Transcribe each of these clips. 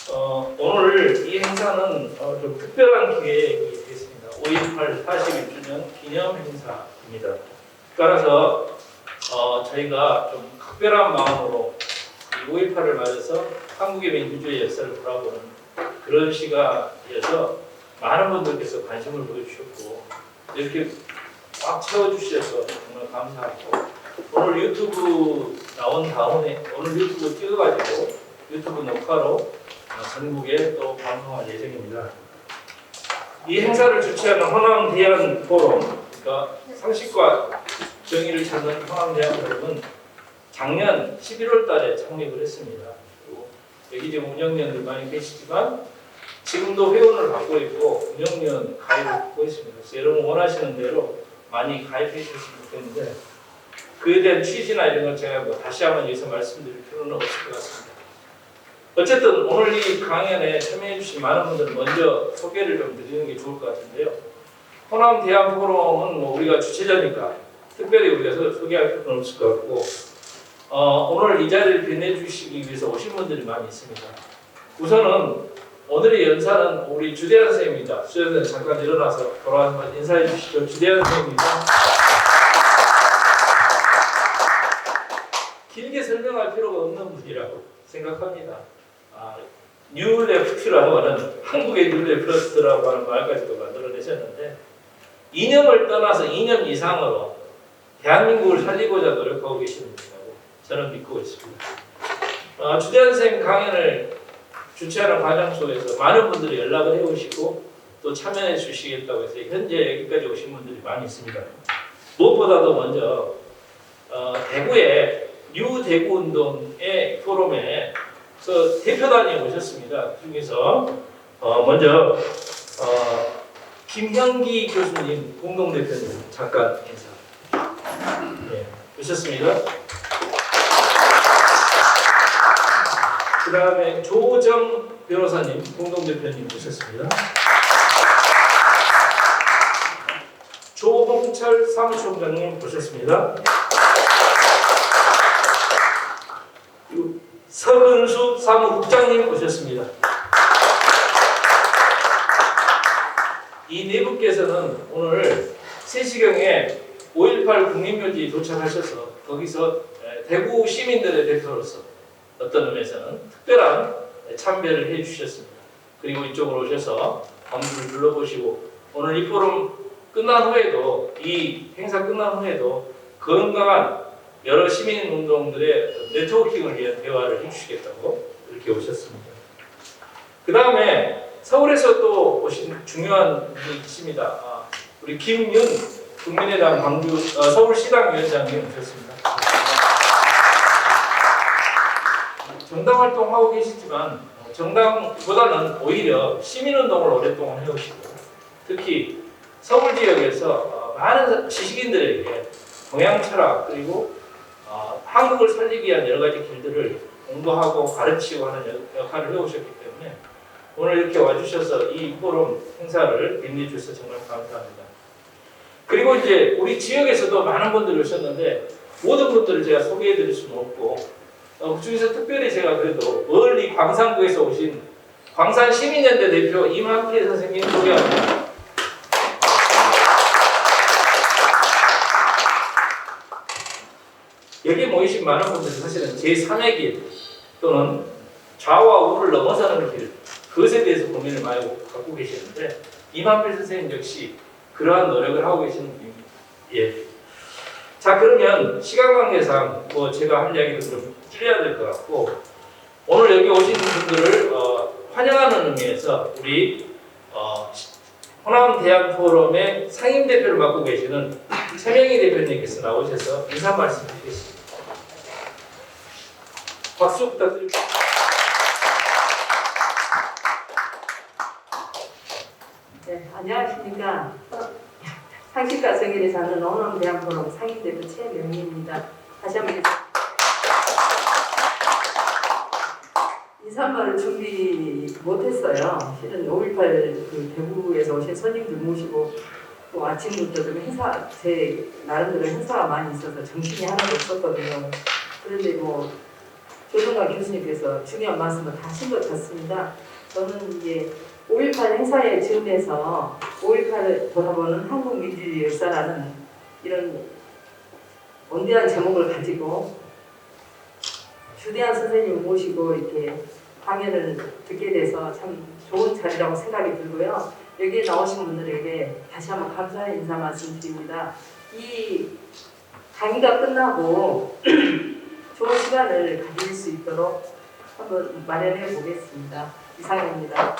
오늘 이 행사는 좀 특별한 기획이 되겠습니다. 5.18 41주년 기념 행사입니다. 따라서 저희가 좀 각별한 마음으로 5.18을 맞아서 한국의 민주주의 역사를 돌아보는 그런 시간이어서 많은 분들께서 관심을 보여주셨고 이렇게 꽉 채워주셔서 정말 감사하고, 오늘 유튜브 나온 다음에 오늘 유튜브 찍어가지고 유튜브 녹화로 전국에 또 방송할 예정입니다. 이 행사를 주최하는 호남대안 포럼, 그러니까 상식과 정의를 찾는 호남대안 포럼은 작년 11월 달에 창립을 했습니다. 그리고 여기 지금 운영위원들 많이 계시지만 지금도 회원을 받고 있고 운영위원 가입을 받고 있습니다. 그래서 여러분 원하시는 대로 많이 가입해 주셨으면 좋겠는데, 그에 대한 취지나 이런 걸 제가 다시 한번 여기서 말씀드릴 필요는 없을 것 같습니다. 어쨌든 오늘 이 강연에 참여해 주신 많은 분들 먼저 소개를 좀 드리는 게 좋을 것 같은데요. 호남 대안 포럼은 우리가 주최자니까 특별히 우리가 소개할 필요는 없을 것 같고, 오늘 이 자리를 빛내주시기 위해서 오신 분들이 많이 있습니다. 우선은 오늘의 연사는 우리 주대한 선생님입니다. 주대한 선생님 잠깐 일어나서 돌아와서 한번 인사해 주시죠. 주대한 선생님입니다. 길게 설명할 필요가 없는 분이라고 생각합니다. 뉴레프트라고 하는, 한국의 뉴레프트라고 하는 말까지도 만들어내셨는데, 이념을 떠나서 이념 이상으로 대한민국을 살리고자 노력하고 계시는 분이라고 저는 믿고 있습니다. 주대한 선생님 강연을 주최하는 과정 속에서 많은 분들이 연락을 해오시고 또 참여해 주시겠다고 해서 현재 여기까지 오신 분들이 많이 있습니다. 무엇보다도 먼저 대구의 뉴 대구 운동의 포럼에 대표단이 오셨습니다. 그 중에서 먼저 김형기 교수님 공동대표님 잠깐 인사. 네, 오셨습니다. 그 다음에 조정 변호사님 공동대표님 오셨습니다. 조홍철 사무총장님 오셨습니다. 서근수 사무국장님 오셨습니다. 이 네 분께서는 오늘 3시경에 5.18 국립묘지에 도착하셔서 거기서 대구 시민들의 대표로서 어떤 의미에서는 특별한 참배를 해주셨습니다. 그리고 이쪽으로 오셔서 건물을 둘러보시고 오늘 이 포럼 끝난 후에도, 이 행사 끝난 후에도 건강한 여러 시민운동들의 네트워킹을 위한 대화를 해주시겠다고 이렇게 오셨습니다. 그 다음에 서울에서 또 오신 중요한 분이 있습니다. 우리 김윤 국민의당 광주 서울시당 위원장님 오셨습니다. 정당 활동하고 계시지만 정당보다는 오히려 시민운동을 오랫동안 해오시고, 특히 서울 지역에서 많은 지식인들에게 동양 철학 그리고 한국을 살리기 위한 여러 가지 길들을 공부하고 가르치고 하는 역할을 해오셨기 때문에 오늘 이렇게 와주셔서 이 포럼 행사를 빛내주셔서 정말 감사합니다. 그리고 이제 우리 지역에서도 많은 분들이 오셨는데 모든 분들을 제가 소개해드릴 수는 없고, 그 중에서 특별히 제가 그래도 멀리 광산구에서 오신 광산시민연대 대표 임한태 선생님 소개합니다. 여기 모이신 많은 분들이 사실은 제3의 길 또는 좌와 우를 넘어서는 길, 그것에 대해서 고민을 많이 갖고 계시는데 임한필 선생님 역시 그러한 노력을 하고 계시는 분입니다. 예. 자, 그러면 시간 관계상 제가 할 이야기를 좀 줄여야 될 것 같고, 오늘 여기 오신 분들을 환영하는 의미에서 우리 호남 대안 포럼의 상임 대표를 맡고 계시는 최명희 대표님께서 나오셔서 인사 말씀 드리겠습니다. 박수 부탁드립니다. 네, 안녕하십니까. 상식과 정의를 사는 호남 대안 포럼 상임 대표 최명희입니다. 다시 한번 인사말을 준비 못했어요. 실은 5.18 그 대구에서 오신 손님들 모시고 또 아침부터 좀 제 나름대로 행사가 많이 있어서 정신이 하나도 없었거든요. 그런데 조성과 김영아 교수님께서 중요한 말씀을 다 하신 것 같습니다. 저는 이제 5.18 행사의 즈음에서 5.18을 돌아보는 한국 민주주의 역사라는 이런 원대한 제목을 가지고 주대한 선생님을 모시고 이렇게 강연을 듣게 돼서 참 좋은 자리라고 생각이 들고요. 여기에 나오신 분들에게 다시 한번 감사의 인사 말씀드립니다. 이 강의가 끝나고 좋은 시간을 가질 수 있도록 한번 마련해 보겠습니다. 이상입니다.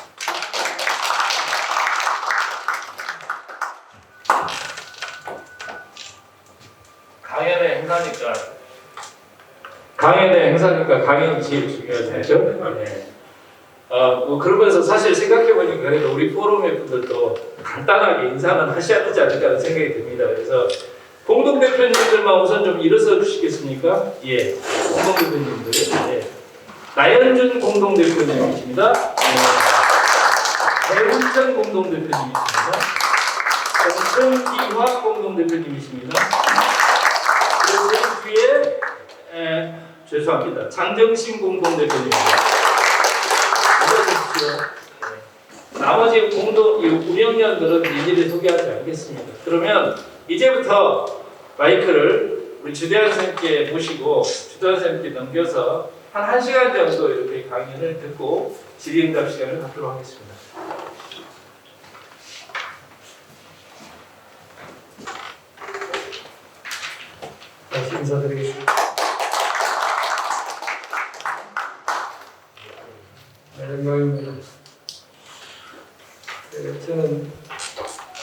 강연의 행사니까 강연이 제일 중요하죠. 네. 뭐 그러면서 사실 생각해보니까 그래도 우리 포럼의 분들도 간단하게 인사는 하셔야 되지 않을까 하는 생각이 듭니다. 그래서 공동대표님들만 우선 좀 일어서 주시겠습니까? 예, 공동대표님들. 예. 나연준 공동대표님이십니다. 배훈천 공동대표님이십니다. 정성기화 공동대표님이십니다. 그리고 뒤에 죄송합니다. 장정신 공동대표님입니다. 나머지 운영위원들은 일일이 소개하지 않겠습니다. 그러면 이제부터 마이크를 우리 주대한 선생님께 모시고 주대한 선생님께 넘겨서 한 1시간 정도 이렇게 강연을 듣고 질의응답 시간을 갖도록 하겠습니다. 다시 인사드리겠습니다. 영광입니다. 저는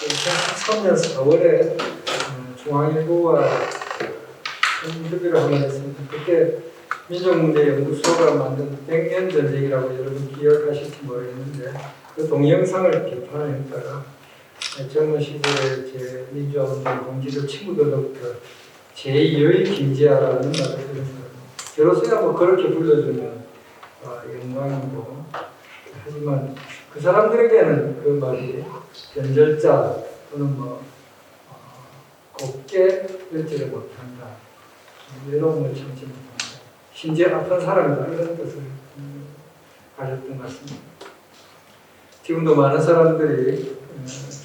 2013년 4월에 중앙일보와 인터뷰를 한번 했습니다. 그때 민족문제연구소가 만든 100년 전쟁이라고 여러분 기억하실지 모르겠는데 그 동영상을 비판했다가 젊은 시절에 제 민주화운동 동지들 친구들로부터 제2의 김지아라는 말을 들었습니다. 저로서야 뭐 그렇게 불러주면 영광이고, 하지만 그 사람들에게는 그 말이 변절자 또는 곱게 읽지를 못한다, 외로움을 참지 못한다, 심지어 아픈 사람이다, 이런 뜻을 가졌던 것 같습니다. 지금도 많은 사람들이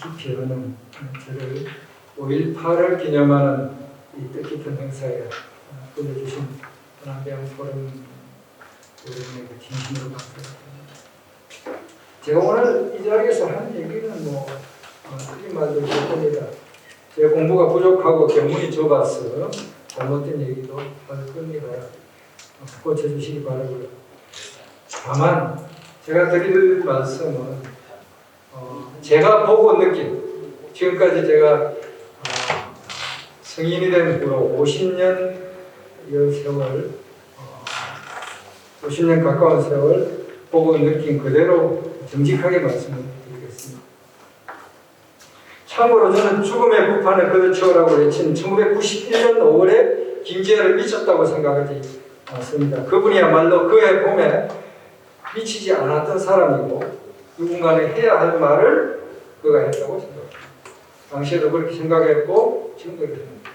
깊이 하는 저를 5.18을 기념하는 이 뜻깊은 행사에 불러주신 한양대학 포럼 여러분에게 진심으로 감사드립니다. 제가 오늘 이 자리에서 하는 얘기는 틀린 말도 될 겁니다. 제 공부가 부족하고 견문이 좁아서 잘못된 얘기도 할 겁니다. 고쳐주시기 바라고요. 다만 제가 드릴 말씀은 제가 보고 느낀, 지금까지 제가 성인이 된 후로 50년여 세월, 50년 가까운 세월 보고 느낀 그대로 정직하게 말씀을 드리겠습니다. 참고로 저는 죽음의 부판을 걷어치우라고 외친 1991년 5월에 김지아를 미쳤다고 생각하지 않습니다. 그분이야말로 그의 봄에 미치지 않았던 사람이고 누군가는 해야 할 말을 그가 했다고 생각합니다. 당시에도 그렇게 생각했고 지금도 그렇게 생각합니다.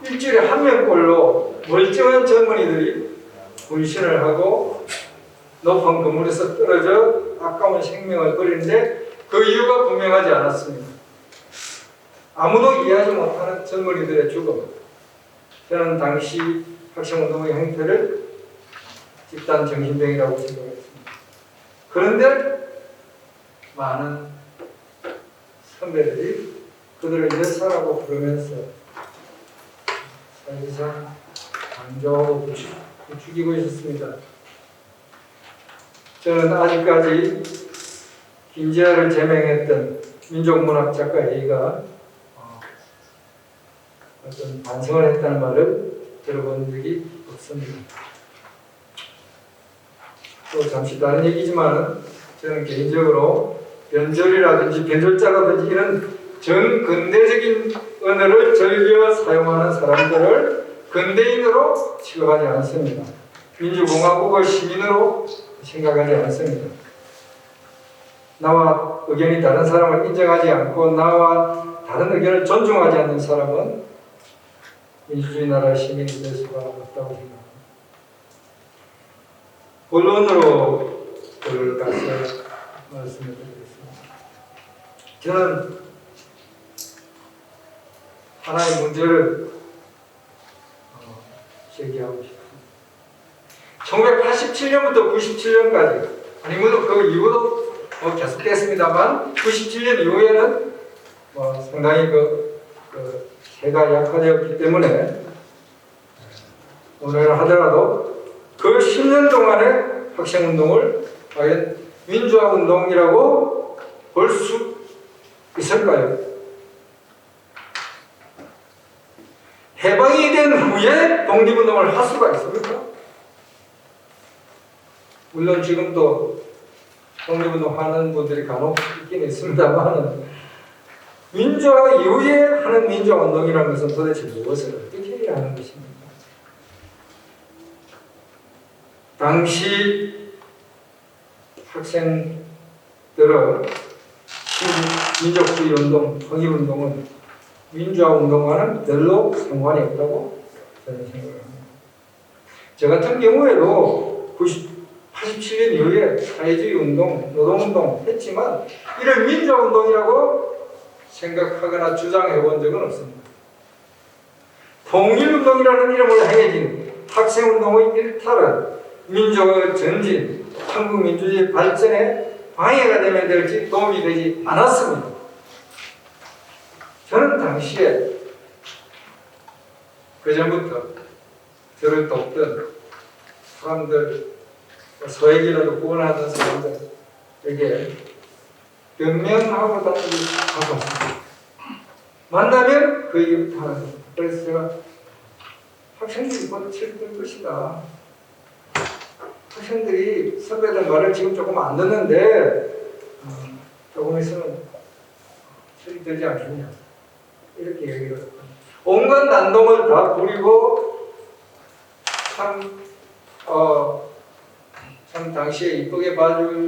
일주일에 한 명꼴로 멀쩡한 젊은이들이 분신을 하고 높은 건물에서 떨어져 아까운 생명을 버리는데 그 이유가 분명하지 않았습니다. 아무도 이해하지 못하는 젊은이들의 죽음. 저는 당시 학생운동의 행태를 집단 정신병이라고 생각했습니다. 그런데 많은 선배들이 그들을 열사라고 부르면서 사실상 강조하고 부추기고 있었습니다. 저는 아직까지 김지아를 제명했던 민족문학 작가 A가 어떤 반성을 했다는 말을 들어본 적이 없습니다. 또 잠시 다른 얘기지만 저는 개인적으로 변절이라든지 변절자라든지 이런 전근대적인 언어를 즐겨 사용하는 사람들을 근대인으로 취급하지 않습니다. 민주공화국의 시민으로 생각하지 않습니다. 나와 의견이 다른 사람을 인정하지 않고 나와 다른 의견을 존중하지 않는 사람은 민주주의 나라의 시민이 될 수가 없다고 생각합니다. 본론으로 들어가서 말씀을 드리겠습니다. 저는 하나의 문제를 제기하고 싶습니다. 1987년부터 97년까지 아니면 그 이후도 계속됐습니다만 97년 이후에는 상당히 해가 약화되었기 때문에 오늘 하더라도 그 10년 동안의 학생운동을 과연 민주화운동이라고 볼 수 있을까요? 해방이 된 후에 독립운동을 할 수가 있습니까? 물론 지금도 독립운동 하는 분들이 간혹 있긴 있습니다만 민주화 이후에 하는 민주화운동이라는 것은 도대체 무엇을 어떻게 해야 하는 것입니까? 당시 학생들은 민족주의 운동, 독립운동은 민주화 운동과는 별로 상관이 없다고 저는 생각합니다. 저 같은 경우에도 87년 이후에 사회주의 운동, 노동운동 했지만 이를 민주화 운동이라고 생각하거나 주장해 본 적은 없습니다. 통일운동이라는 이름으로 행해진 학생운동의 일탈은 민족의 전진, 한국 민주주의 발전에 방해가 되면 될지 도움이 되지 않았습니다. 저는 당시에 그전부터 저를 돕던 사람들, 서해기라도 구원하던 사람들에게 변명하고 가봤습니다. 만나면 그 얘기부터 하는 겁니다. 그래서 제가 학생들이 곧 철들 것이다. 학생들이 선배들 말을 지금 조금 안 듣는데 조금 있으면 철이 들지 않겠냐 이렇게 얘기를 했거든요. 온갖 난동을 다 부리고 참 당시에 이쁘게 봐줘서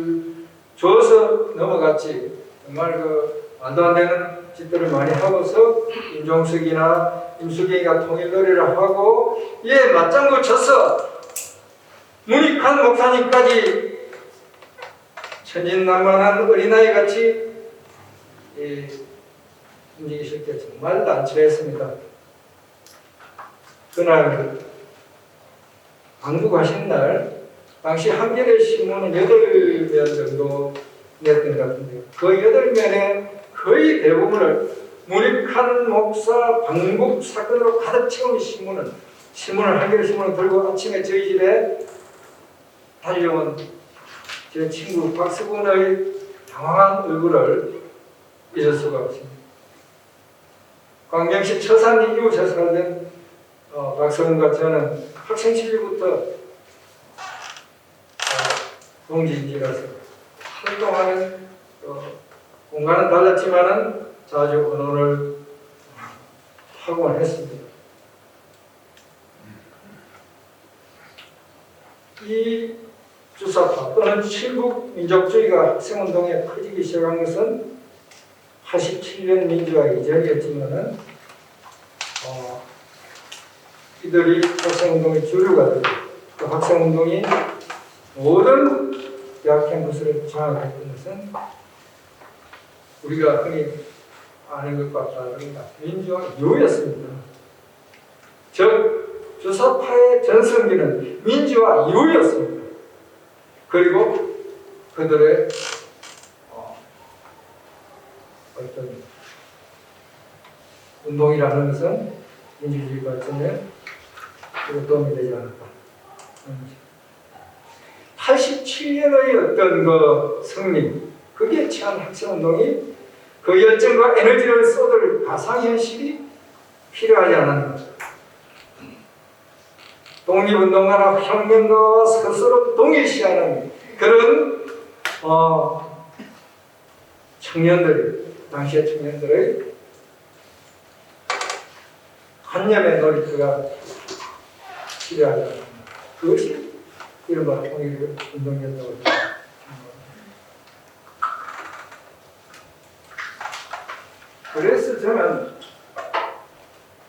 넘어갔지. 정말 말도 안 되는 짓들을 많이 하고서 임종석이나 임수경이가 통일놀이를 하고 맞장구 쳐서 문익환 목사님까지 천진난만한 어린아이 같이 움직이실 때 정말 난처했습니다. 그날 방북하신 날 당시 한겨레 신문은 8면 정도 냈던 것 같은데요. 그 8면에 거의 대부분을 문익환 목사 방북 사건으로 가득 채운 신문을 한겨레 신문을 들고 아침에 저희 집에 달려온 제 친구 박수근의 당황한 얼굴을 잊을 수가 없습니다. 광명시 처산 이웃에 살던 박수근과 저는 학생 시절부터 동지인지라서 한동안은 공간은 달랐지만은 자주 언론을 하곤 했습니다. 이 주사파 또는 칠국 민족주의가 학생운동에 커지기 시작한 것은 87년 민주화 이전이었지만은 이들이 학생운동의 주류가 되고 그 학생운동이 모든 대학 캠퍼스를 장악했던 것은 우리가 흔히 아는 것과 다릅니다. 민주화 이후였습니다. 즉 주사파의 전성기는 민주화 이후였습니다. 그리고 그들의 어떤 운동이라는 것은 민주주의 발전에 도움이 되지 않았다. 87년의 어떤 그 승리, 그게 취한 학생운동이 그 열정과 에너지를 쏟을 가상현실이 필요하지 않았나. 독립운동가나 혁명가와 스스로 동일시하는 그런 당시의 청년들의 한념의 놀이터가 필요하지 않습니다. 그것이 이른바 통일운동이었다고 생각합니다. 그래서 저는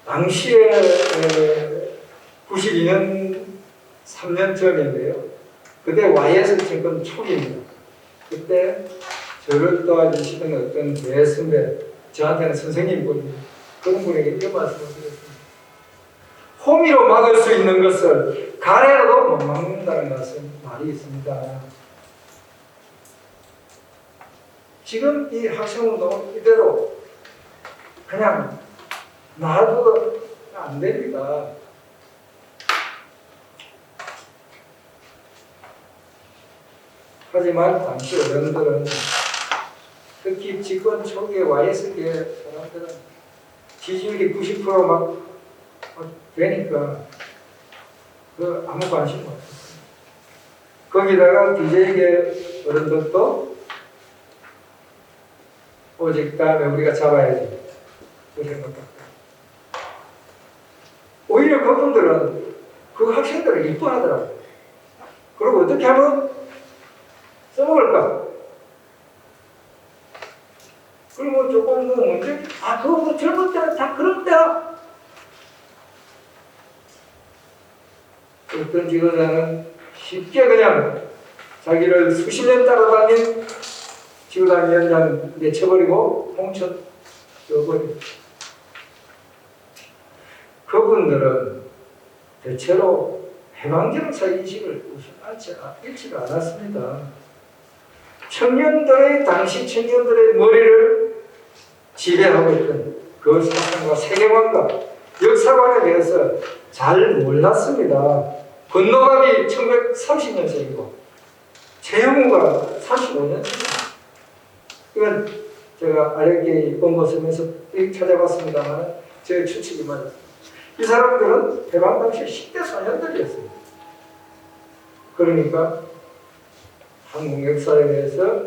당시에 92년 3년 전인데요. 그때 YS 정권 초기입니다. 그때 저를 도와주시던 어떤 대선배, 저한테는 선생님 분이 그런 분에게 이런 말씀을 드렸습니다. 호미로 막을 수 있는 것을 가래로도 못 막는다는 말이 있습니다. 지금 이 학생운동은 이대로 그냥 놔둬도 안 됩니다. 하지만 당시 어른들은, 특히 집권 초기에 YS계 사람들은 지지율이 90% 되니까 아무 관심 없었어요. 거기다가 DJ계 어른들도 오직 다음에 우리가 잡아야지 그 생각했어요. 오히려 그분들은 그 학생들을 이뻐하더라고요. 그리고 어떻게 하면 써먹을까? 그리고 조금 문제, 그거 뭐 젊은 때는 다 그런 때야. 어떤 지도자는 쉽게 그냥 자기를 수십 년 따라다닌 지도당 위원장 내쳐버리고 뭉쳐버리고. 그분들은 대체로 해방정사 인식을 잃지가 않았습니다. 당시 청년들의 머리를 지배하고 있던 그 사상과 세계관과 역사관에 대해서 잘 몰랐습니다. 건노갑이 1930년생이고 최영우가 35년생입니다. 이건 제가 RFK 본거 쓰면서 찾아봤습니다만 제 추측이 맞았습니다. 이 사람들은 해방 당시 10대 소년들이었습니다. 그러니까 한국 역사에 대해서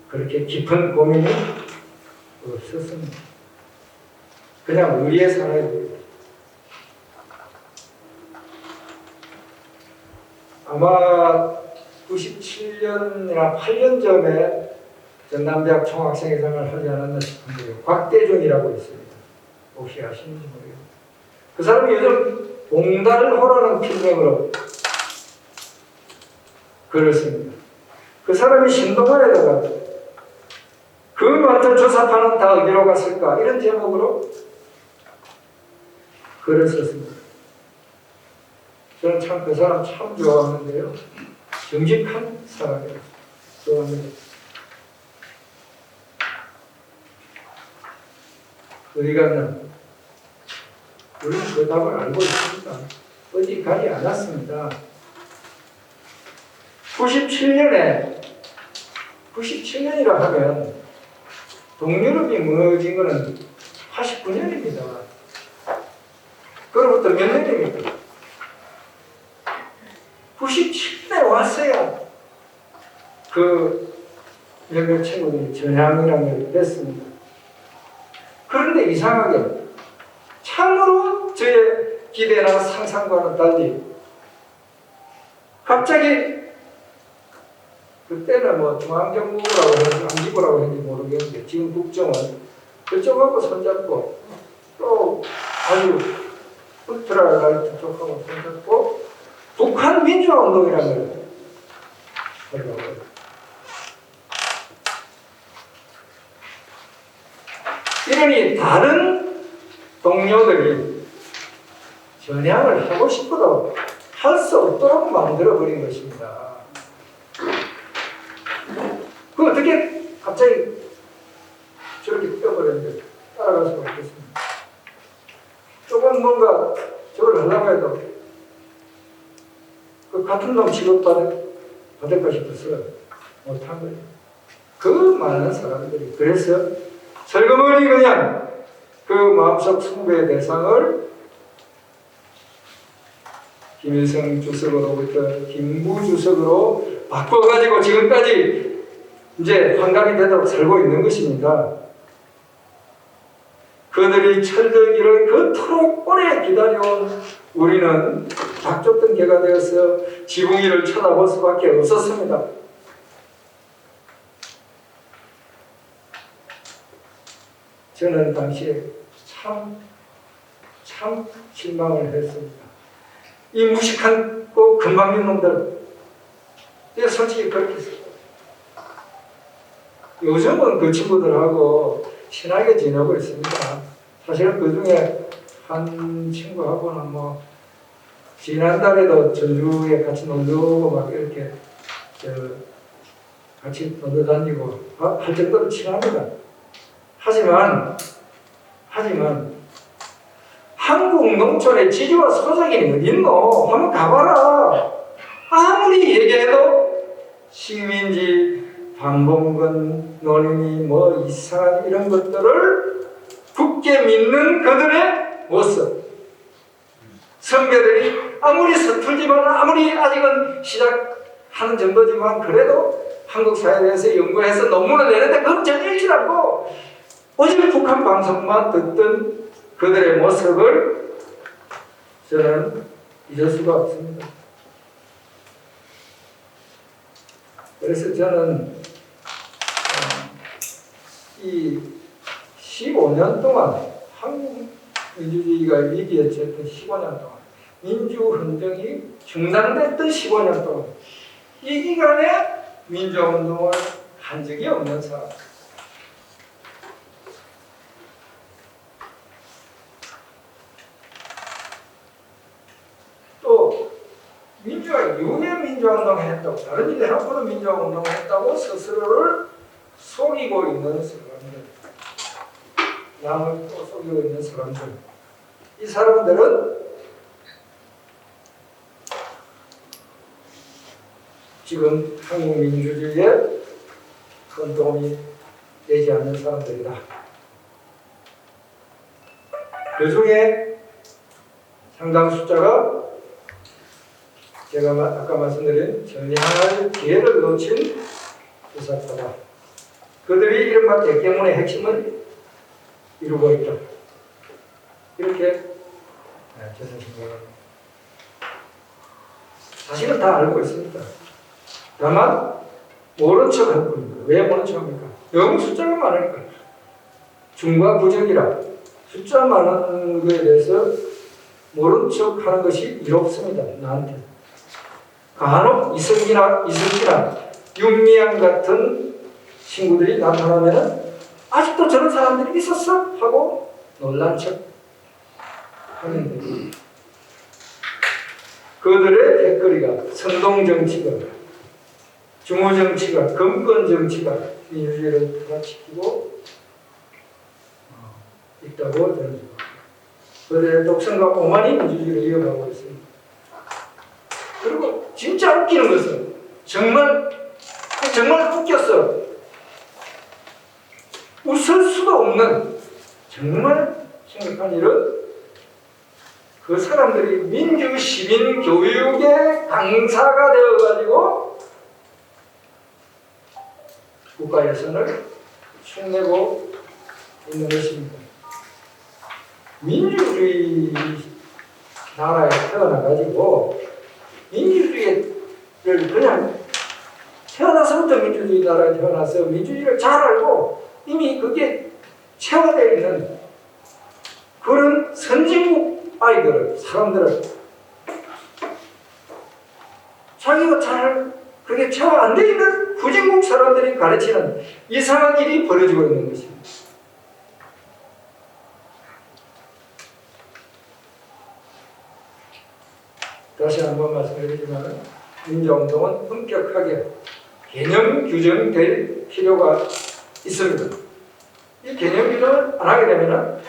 그렇게 깊은 고민이 없었습니다. 그냥 의리에 살아야 돼요. 아마 97년이나 8년 전에 전남대학 총학생회장을 하지 않았나 싶은데요. 곽대중이라고 있습니다. 혹시 아시는지 모르겠어요. 그 사람이 요즘 봉달호라는 필명으로 글을 씁니다. 그 사람이 신동아에다가 그 많던 조사파는 다 어디로 갔을까? 이런 제목으로 글을 썼습니다. 저는 참 그 사람 참 좋아하는데요. 정직한 사람이에요. 좋아합니다. 어디 갔나? 우리는 그 답을 알고 있습니다. 어디 가지 않았습니다. 97년이라 하면 동유럽이 무너진 것은 89년입니다. 그로부터 몇 년입니까? 97년에 왔어야 그 몇몇 친구들이 전향이라는 걸 했습니다. 그런데 이상하게 참으로 저의 기대나 상상과는 달리 갑자기 그때는 뭐 중앙정부라고 했는지 안기부라고 했는지 모르겠는데 지금 국정은 그쪽하고 손잡고 또 아주 울트라 라이트 쪽하고 손잡고 북한 민주화운동이라는 걸 하려고 해요. 이러니 다른 동료들이 전향을 하고 싶어도 할 수 없도록 만들어버린 것입니다. 그 어떻게 갑자기 저렇게 뛰어버렸는데 따라갈 수가 없겠습니다. 조금 뭔가 저걸 하려고 해도 그 같은 놈 취급받을까 싶어서 못한 거예요. 그 많은 사람들이. 그래서 슬그머니 그냥 그 마음속 숭배의 대상을 김일성 주석으로부터 김구 주석으로 바꿔가지고 지금까지 이제 환갑이 되도록 살고 있는 것입니다. 그들이 철들기를 그토록 오래 기다려온 우리는 닥쳤던 개가 되어서 지붕 위를 쳐다볼 수밖에 없었습니다. 저는 당시에 참 실망을 했습니다. 이 무식한 꼭 금방진 놈들. 내가 솔직히 그렇게 했어요. 요즘은 그 친구들하고 친하게 지내고 있습니다. 사실은 그 중에 한 친구하고는 뭐 지난달에도 전주에 같이 놀러 오고 막 이렇게 같이 놀러 다니고 할 정도로 친합니다. 하지만 한국 농촌의 지지와 소작이 어딨노? 한번 가봐라. 아무리 얘기해도 식민지, 방봉건, 논인이 뭐 이상한 이런 것들을 굳게 믿는 그들의 모습. 선배들이 아무리 서툴지만 아무리 아직은 시작하는 정도지만 그래도 한국 사회에 대해서 연구해서 논문을 내는데 그건 전혀 읽지 않고 오직 북한 방송만 듣던 그들의 모습을 저는 잊을 수가 없습니다. 그래서 저는 이 15년 동안 한국 민주주의가 위기에 처했던 15년 동안 민주 헌정이 중단됐던 15년 동안 이 기간에 민주운동을 한 적이 없는 사람. 또 민주화 이후에 민주운동을 했다고 다른 일을 해놓고도 민주운동을 했다고 스스로를 속이고 있는 사람들, 남을 또 속이고 있는 사람들, 이 사람들은 지금 한국 민주주의에 큰 도움이 되지 않는 사람들이다. 그 중에 상당 숫자가 제가 아까 말씀드린 전향할 기회를 놓친 의사파다. 그들이 이른바 대깨문의 핵심을 이루고 있다. 이렇게 저는 생각합니다. 사실은 다 알고 있습니다. 다만 모른 척할 뿐입니다. 왜 모른 척합니까? 너무 숫자가 많으니까. 중과 부적이라 숫자 많은 것에 대해서 모른 척하는 것이 이롭습니다. 나한테. 간혹 이승기나 윤미향 같은 친구들이 나타나면 아직도 저런 사람들이 있었어? 하고 놀란 척 하는데 그들의 댓글이가 선동정치가 중호정치가 금권정치가 민주주의를 타락시키고 있다고 저는 생각합니다. 그들의 독선과 오만이 민주주의를 이어가고 있습니다. 그리고 진짜 웃기는 것은 정말 웃겼어. 웃을 수도 없는 정말 심각한 일은 그 사람들이 민주 시민 교육의 강사가 되어가지고 국가 예산을 축내고 있는 것입니다. 민주주의 나라에 태어나가지고 민주주의를 그냥 태어나서부터 민주주의 나라에 태어나서 민주주의를 잘 알고 이미 그게 체화되어 있는 그런 선진국 아이들을, 사람들을 자기가 잘 그게 체화 안 되어 있는 후진국 사람들이 가르치는 이상한 일이 벌어지고 있는 것입니다. 다시 한번 말씀드리지만 민주운동은 엄격하게 개념 규정될 필요가 있습니다. 이 개념 규정을 안 하게 되면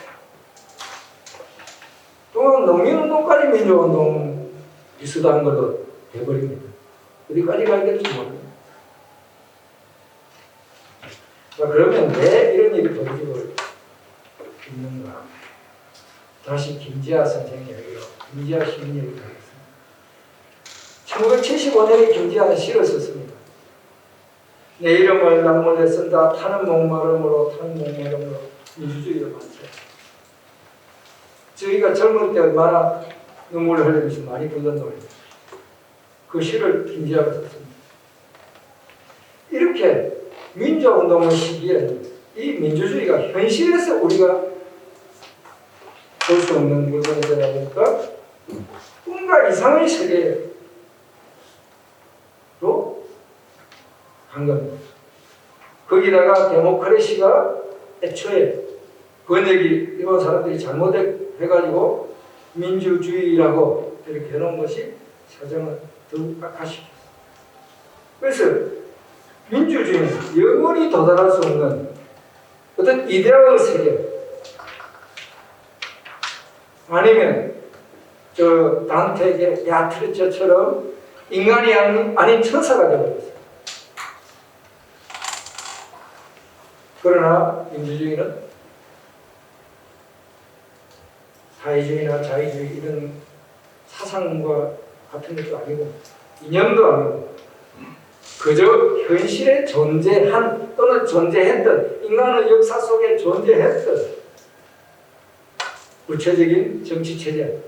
또 농민운동까지 민주운동 비슷한 걸로 되어버립니다. 어디까지 가야 될지 모릅니다. 그러면 왜 이런 일이 벌어지고 있는가? 다시 김지아 선생의 이야기로, 김지아 시인 얘기를 하겠습니다. 1975년에 김지아는 시를 썼습니다. 내 이름을 낙문에 쓴다. 타는 목마름으로 민주주의를 만들었다. 저희가 젊을 때 얼마나 눈물을 흘리면서 많이 부른 노래입니다. 그 시를 김지아가 썼습니다. 이렇게 민주운동의 시기에 이 민주주의가 현실에서 우리가 볼 수 없는 물건이 되다 보니까 꿈과 이상의 세계로 간 겁니다. 거기다가 데모크레시가 애초에 번역이 이런 사람들이 잘못해가지고 민주주의라고 이렇게 해놓은 것이 사정을 더욱 악화시켰어요. 그래서 민주주의는 영원히 도달할 수 없는 어떤 이데아의 세계, 아니면 저 단테의 베아트리체처럼 인간이 아닌 천사가 되어버렸어요. 그러나 민주주의는 사회주의나 자유주의 이런 사상과 같은 것도 아니고 이념도 아니고 그저 현실에 존재한 또는 존재했던 인간의 역사 속에 존재했던 구체적인 정치체제,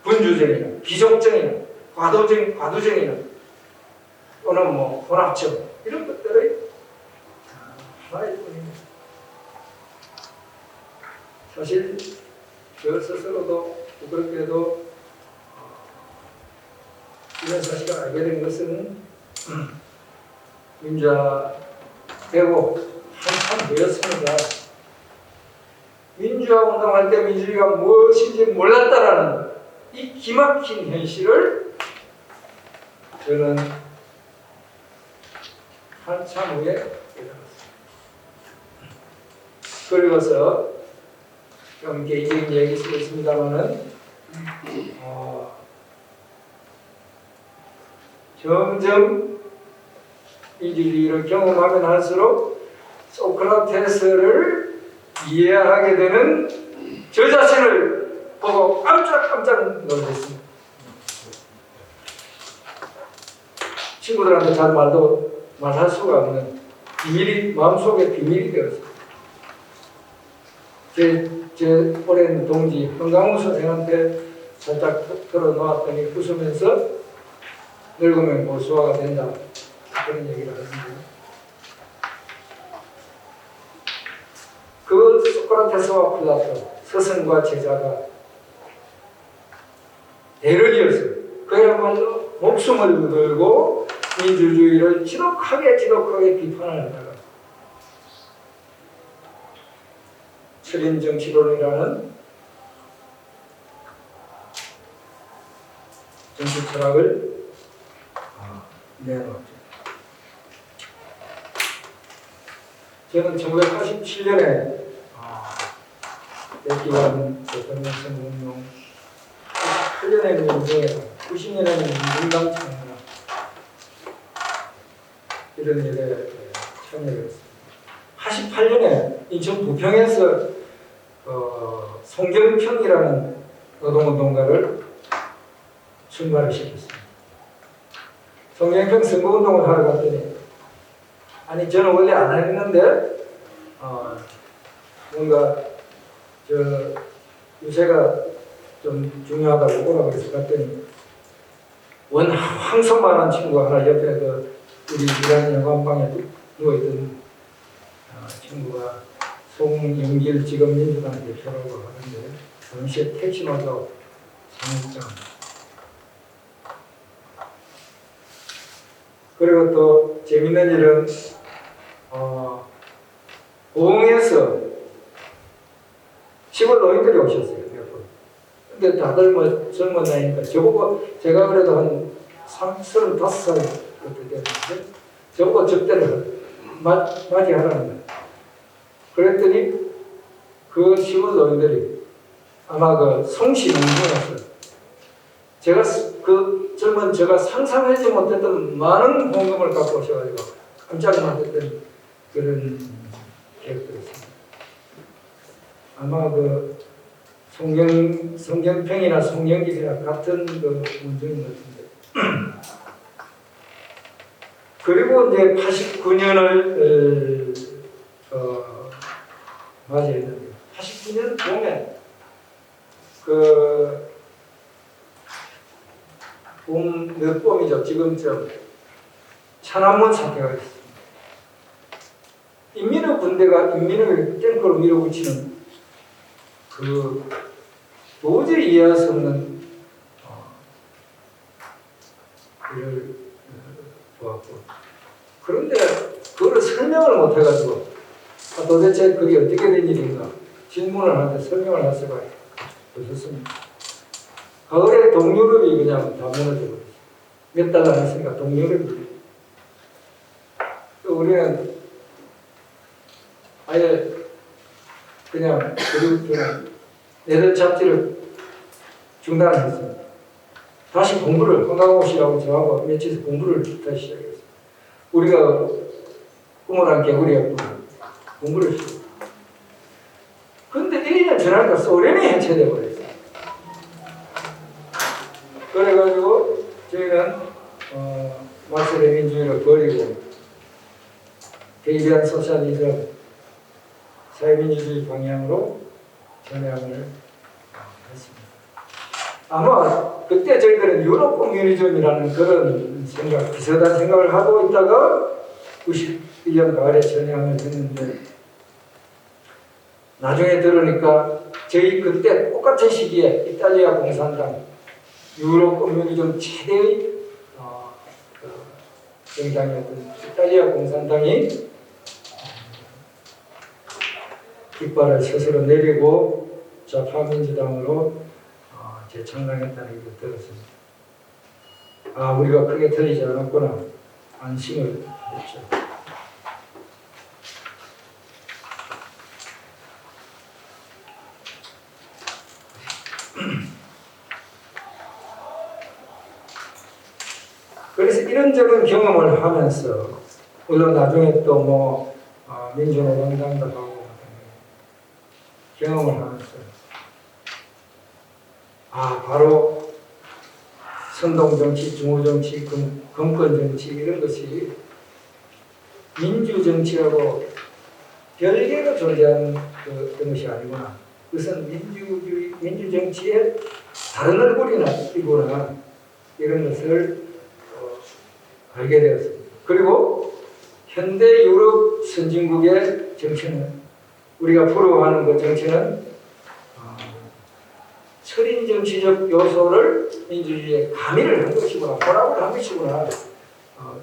분주정이나 귀족정이나 과도정이나 또는 뭐 혼합정 이런 것들의 하나일 뿐입니다. 사실 저 스스로도 부끄럽게도 이런 사실을 알게 된 것은 민주화 되고 한참 되었습니다. 민주화 운동할 때 민주주의가 무엇인지 몰랐다라는 이 기막힌 현실을 저는 한참 후에 깨달았습니다. 그리고서 좀 개인적인 얘기일 수 있습니다만은 점점 민주주의를 경험하면 할수록 소크라테스를 이해하게 되는 저 자신을 보고 깜짝 놀랐습니다. 친구들한테 잘 말할 수가 없는 비밀이 마음속에 비밀이 되었습니다. 제 오랜 동지 황강우 선생한테 살짝 털어놓았더니 웃으면서 늙으면 고수화가 된다 그런 얘기를 하는데 그 소크라테스와 플라토 스승과 제자가 대력이었어요. 그야말로 목숨을 걸고 민주주의를 지독하게 비판을 하다가 철인정치론이라는 정치 철학을 내놓았죠. 저는 1987년에 백기환 대통령 선거운동 88년에는 운동해서 90년에는 민중당 창당 이런 일에 참여를 했습니다. 88년에 인천 부평에서 송경평이라는 노동운동가를 출마를 시켰습니다. 송경평 선거운동을 하러 갔더니 아니 저는 원래 안 했는데 뭔가 유세가 좀 중요하다고 오라고 해서 갔더니 원 황소만한 친구가 하나 옆에 우리 일하는 영화방에 누워있던 친구가 송영길 지금 민주당 대표라고 하는데 당시에 택시마저 사무장 그리고 또 재밌는 일은 보흥에서 시골 노인들이 오셨어요. 몇 분. 근데 다들 뭐 젊은 나이니까 저보고 제가 그래도 한 35살 그때 됐는데 저보고 접대를 맞이하라는 거예요. 그랬더니 그 시골 노인들이 아마 그 성시농부였어요. 제가 그 젊은 제가 상상하지 못했던 많은 공감을 갖고 오셔가지고 깜짝 놀랐던 그런 기억들이었습니다. 아마 그 송경평이나 송영길이나 같은 그 문중인 같은데. 그리고 이제 89년을 맞이했는데 89년 봄에 늦봄이죠. 지금쯤 천안문 사태가 있습니다. 인민의 군대가 인민을 탱크로 밀어붙이는 도저히 이해할 수 없는 일을 보았고, 그런데 그걸 설명을 못 해가지고 도대체 그게 어떻게 된 일인가 질문을 하는데 설명을 할 수가 없었습니다. 가을에 동유럽이 그냥 다 무너져 버렸어요. 몇 달을 했으니까 동유럽이. 우리는 아예 그냥 내들 잡지를 중단했습니다. 다시 공부를 황강호 씨하고 저하고 며칠 공부를 다시 시작했어요. 우리가 꿈을 한 개구리였구나. 공부를 했어요. 그런데 1년 지나니까 소련이 해체돼 버렸어요. 그래가지고 저희는 막스 레닌주의를 버리고 대의한 소셜리즘, 사회민주주의 방향으로 전향을 했습니다. 아마 그때 저희들은 유럽 코뮤니즘이라는 그런 생각, 비슷한 생각을 하고 있다가 91년 가을에 전향을 했는데, 나중에 들으니까 저희 그때 똑같은 시기에 이탈리아 공산당, 유럽 코뮤니즘 최대의 정당이었던 이탈리아 공산당이 깃발을 스스로 내리고 좌파민주당으로 재창당했다는 얘기를 들었습니다. 아, 우리가 크게 틀리지 않았구나 안심을 했죠. 그래서 이런저런 경험을 하면서, 물론 나중에 또 뭐 민주노동당도 하고 경험을 하면서, 아, 바로 선동정치, 중후정치, 금권정치 이런 것이 민주정치하고 별개로 존재하는 그런 것이 아니구나. 그것은 민주정치의 다른 얼굴이구나. 이런 것을 알게 되었습니다. 그리고 현대 유럽 선진국의 정치는, 우리가 부러워하는 그 정치는 철인 정치적 요소를 민주주의에 가미를 한 것이구나, 결합을 한 것이구나,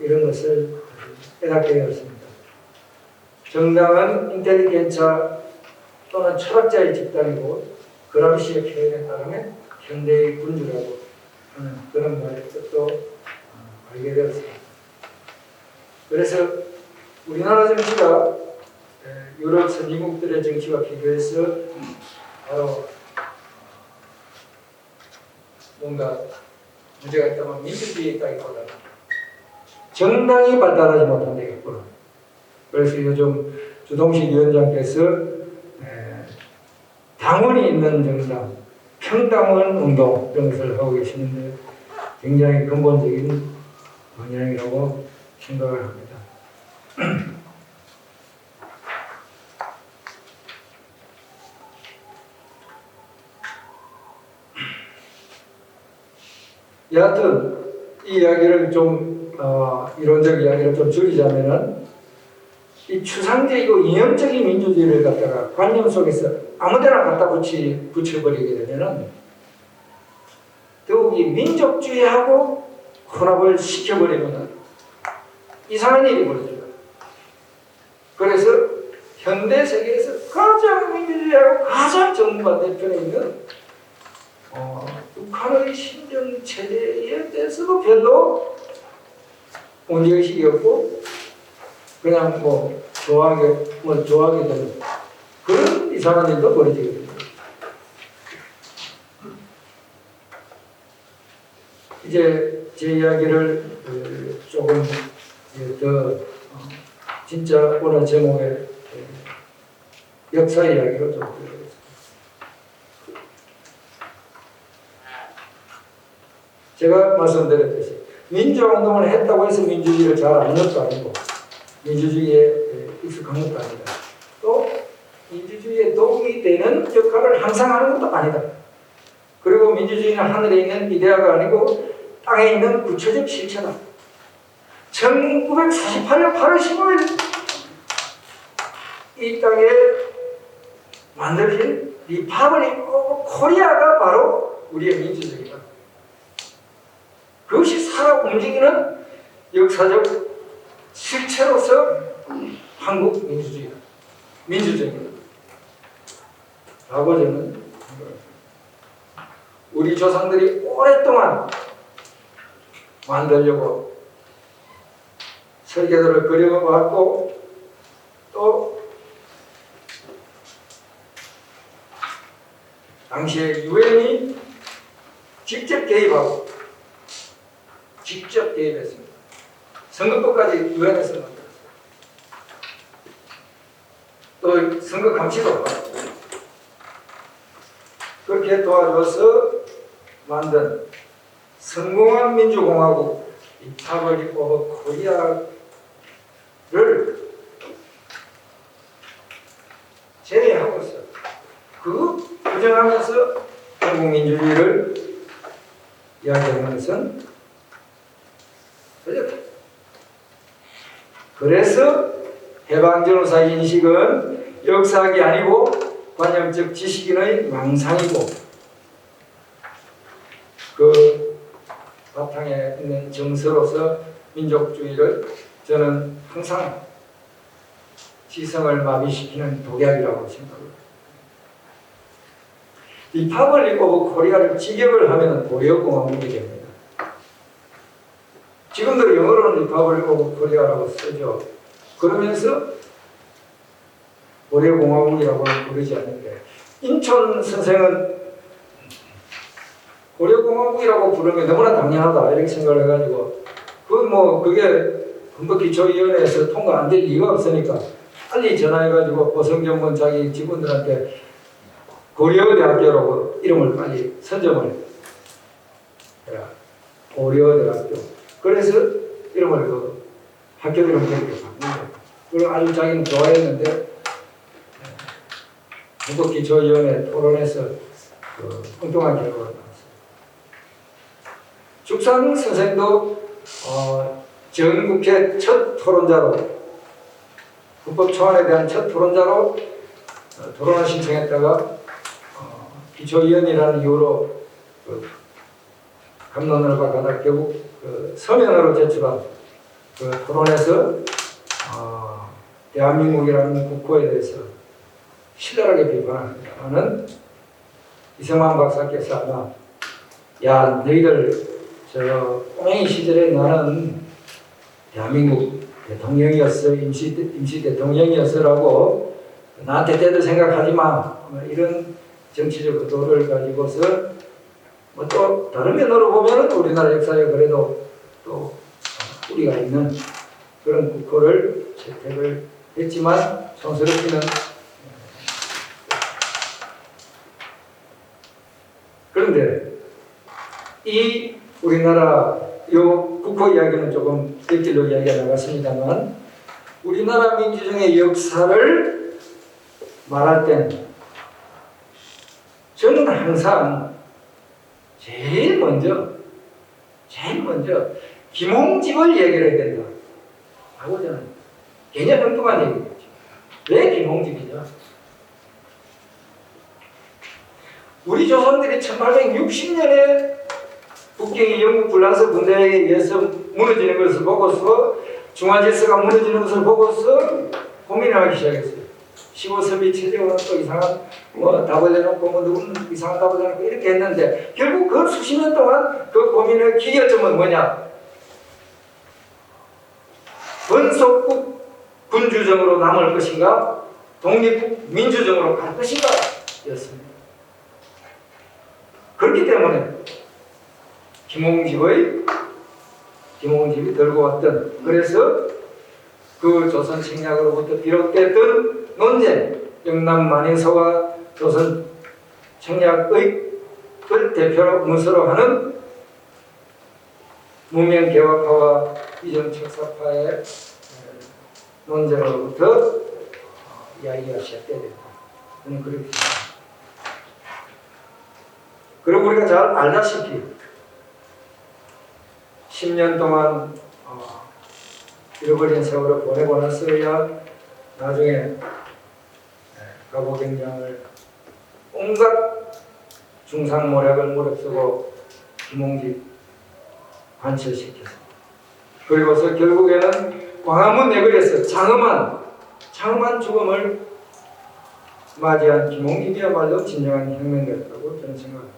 이런 것을 깨닫게 되었습니다. 정당은 인텔리겐차 또는 철학자의 집단이고, 그람시의 표현에 따르면 현대의 군주라고 하는 그런 말의 뜻도 알게 되었습니다. 그래서 우리나라 정치가 유럽 선진국들의 정치와 비교해서 바로 뭔가 문제가 있다면 민주주의에 있다기보다는 정당이 발달하지 못한 데 있구나. 그래서 요즘 주동식 위원장께서 당원이 있는 정당, 평당원 운동 이런 것을 하고 계시는데 굉장히 근본적인 방향이라고 생각을 합니다. 여하튼 이 이야기를 좀 이론적 이야기를 좀 줄이자면은, 이 추상적이고 이념적인 민주주의를 갖다가 관념 속에서 아무데나 갖다 붙여버리게 되면은 더욱이 민족주의하고 혼합을 시켜버리면 이상한 일이 벌어져요. 그래서 현대 세계에서 가장 민주주의하고 가장 정부가 대표에 있는 북한의 신정 체제에 대해서도 별로 문제의식이 없고 그냥 좋아하게 되는 그런 이상한 일도 벌어지게 됩니다. 이제 제 이야기를 조금 더 진짜 오늘 제목의 역사 이야기로 좀 드리겠습니다. 제가 말씀드렸듯이 민주화운동을 했다고 해서 민주주의를 잘 아는 것도 아니고 민주주의에 익숙한 것도 아니다. 또 민주주의에 도움이 되는 역할을 항상 하는 것도 아니다. 그리고 민주주의는 하늘에 있는 이데아가 아니고 땅에 있는 구체적 실체다. 1948년 8월 15일 이 땅에 만들어진 리퍼블릭 오브 코리아가 바로 우리의 민주주의다. 그것이 살아 움직이는 역사적 실체로서 한국 민주주의다. 민주주의다. 라고 저는 우리 조상들이 오랫동안 만들려고 설계도를 그려왔고 또 당시에 유엔이 직접 개입했습니다. 선거법까지 유엔에서 만들었어요. 또 선거 감시도 그렇게 도와줘서 만든 성공한 민주공화국 리퍼블릭 오브 코리아를 제외하고서 그 부정하면서 한국 민주주의를 이야기하는 것은 틀렸다. 그래서 해방전후사 인식은 역사학이 아니고 관념적 지식인의 망상이고 그 바탕에 있는 정서로서 민족주의를 저는 항상 지성을 마비시키는 독약이라고 생각합니다. 리퍼블릭 오브 코리아를 직역을 하면 고려공화국이 됩니다. 지금도 영어로는 리퍼블릭 오브 코리아라고 쓰죠. 그러면서 고려공화국이라고는 부르지 않는데 인천 선생은 고려공화국이라고 부르면 너무나 당연하다 이렇게 생각을 해가지고 그게 헌법기초위원회에서 통과 안 될 이유가 없으니까 빨리 전화해가지고 고성전문 자기 직원들한테 고려대학교라고 이름을 빨리 선정을 해라. 고려대학교. 그래서 이름을 학교 이름을 그렇게 바꾼 거예요. 그걸 아주 자기는 좋아했는데 헌법기초위원회 토론에서 엉뚱한 결과가 나왔어요. 죽상 선생도 전국회 첫 토론자로 헌법 초안에 대한 첫 토론자로 토론을 신청했다가 기초위원이라는 이유로 감론을 박아다 결국 서면으로 제출한 토론에서 대한민국이라는 국호에 대해서 신랄하게 비판하는 이승만 박사께서 아마 야 너희들 저 꼬맹이 시절에 나는 대한민국 대통령이었어 임시 대통령이었어라고 나한테 때도 생각하지 마 이런 정치적 의도를 가지고서 또 다른 면으로 보면 우리나라 역사에 그래도 또 뿌리가 있는 그런 국호를 채택을 했지만 촌스럽기는 그런데 이 우리나라 요 국호 이야기는 조금 뒷길로 이야기가 나갔습니다만 우리나라 민주주의의 역사를 말할 땐 저는 항상 제일 먼저 김홍집을 얘기를 해야 된다 하고 저는 굉장히 엉뚱한 얘기겠죠. 왜 김홍집이냐? 우리 조선들이 1860년에 북경이 영국 불란서 군대에 의해서 무너지는 것을 보고서 중화질서가 무너지는 것을 보고서 고민을 하기 시작했어요. 15세기 체제로는 또 이상한 답을 내놓고 누구는 이상한 답을 내놓고 이렇게 했는데 결국 그 수십 년 동안 그 고민의 기결점은 뭐냐? 번속국 군주정으로 남을 것인가? 독립국 민주정으로 갈 것인가? 였습니다. 그렇기 때문에 김홍집이 들고 왔던 그래서 그 조선 책략으로부터 비롯됐던 논쟁 영남 만인서와 조선 책략의 대표로 문서로 하는 무명 개화파와 이전 척사파의 논쟁으로부터 이야기가 시작돼야 된다. 저는 그렇게 생각합니다. 그리고 우리가 잘 알다시피 10년 동안 잃어버린 세월을 보내고 나서야 나중에 가보경장을 온갖 중상모략을 무릅쓰고 김홍집 관철시켰습니다. 그리고서 결국에는 광화문 내거리에서 장엄한 죽음을 맞이한 김홍길이야말로 진정한 혁명가였다고 저는 생각합니다.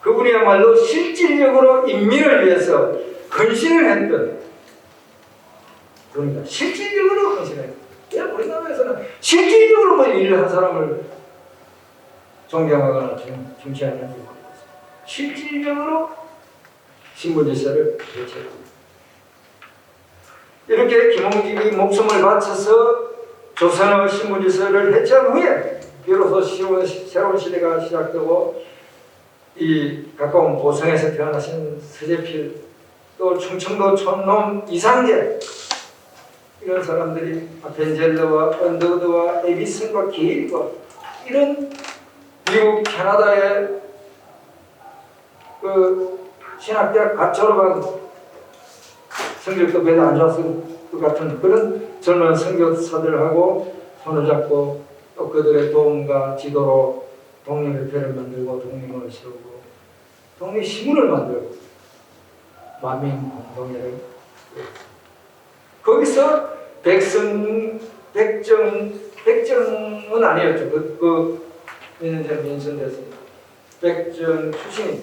그분이야말로 실질적으로 인민을 위해서 헌신을 했던 분입니다. 실질적으로 헌신을 했던. 그냥 우리나라에서는 실질적으로 뭐 일을 한 사람을 존경하거나 중시하는 줄 모르겠습니다. 실질적으로 신분질서를 대체합니다. 이렇게 김홍길이 목숨을 바쳐서 조선의 신분질서를 해체한 후에 비로소 새로운 시대가 시작되고 이 가까운 보성에서 태어나신 서재필, 또 충청도 촌놈 이상계, 이런 사람들이 벤젤러와 언더우드와 에디슨과 게일과 이런 미국 캐나다의 그 신학대학 갓 졸업한 성격도 별로 안 좋았을 것 같은 그런 젊은 선교사들하고 손을 잡고 또 그들의 도움과 지도로 독립협회를 만들고 독립문을 세우고 독립신문을 만들고 만민공동회를 거기서 백정은 아니었죠. 몇 년 전에 연설됐습니다. 백정 출신인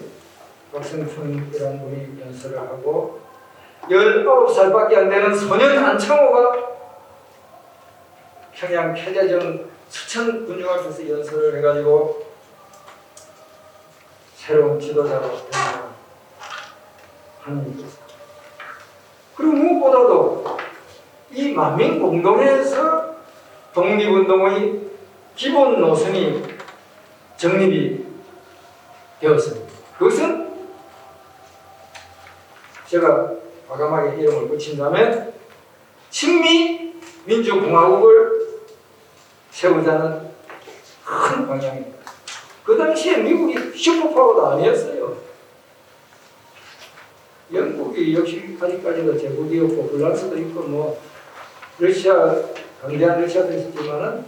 박성춘이라는 분이 연설을 하고 19살밖에 안 되는 소년 안창호가 평양 폐제정 수천 군중 앞에서 연설을 해가지고 새로운 지도자로 하는 일이었습니다. 그리고 무엇보다도 이 만민공동회에서 독립운동의 기본 노선이 정립이 되었습니다. 그것은 제가 과감하게 이름을 붙인다면 친미민주공화국을 세우자는 큰 방향입니다. 그 당시에 미국이 슈퍼파워도 아니었어요. 영국이 역시 아직까지도 제국이었고 프랑스도 있고 뭐 러시아, 강대한 러시아도 있었지만은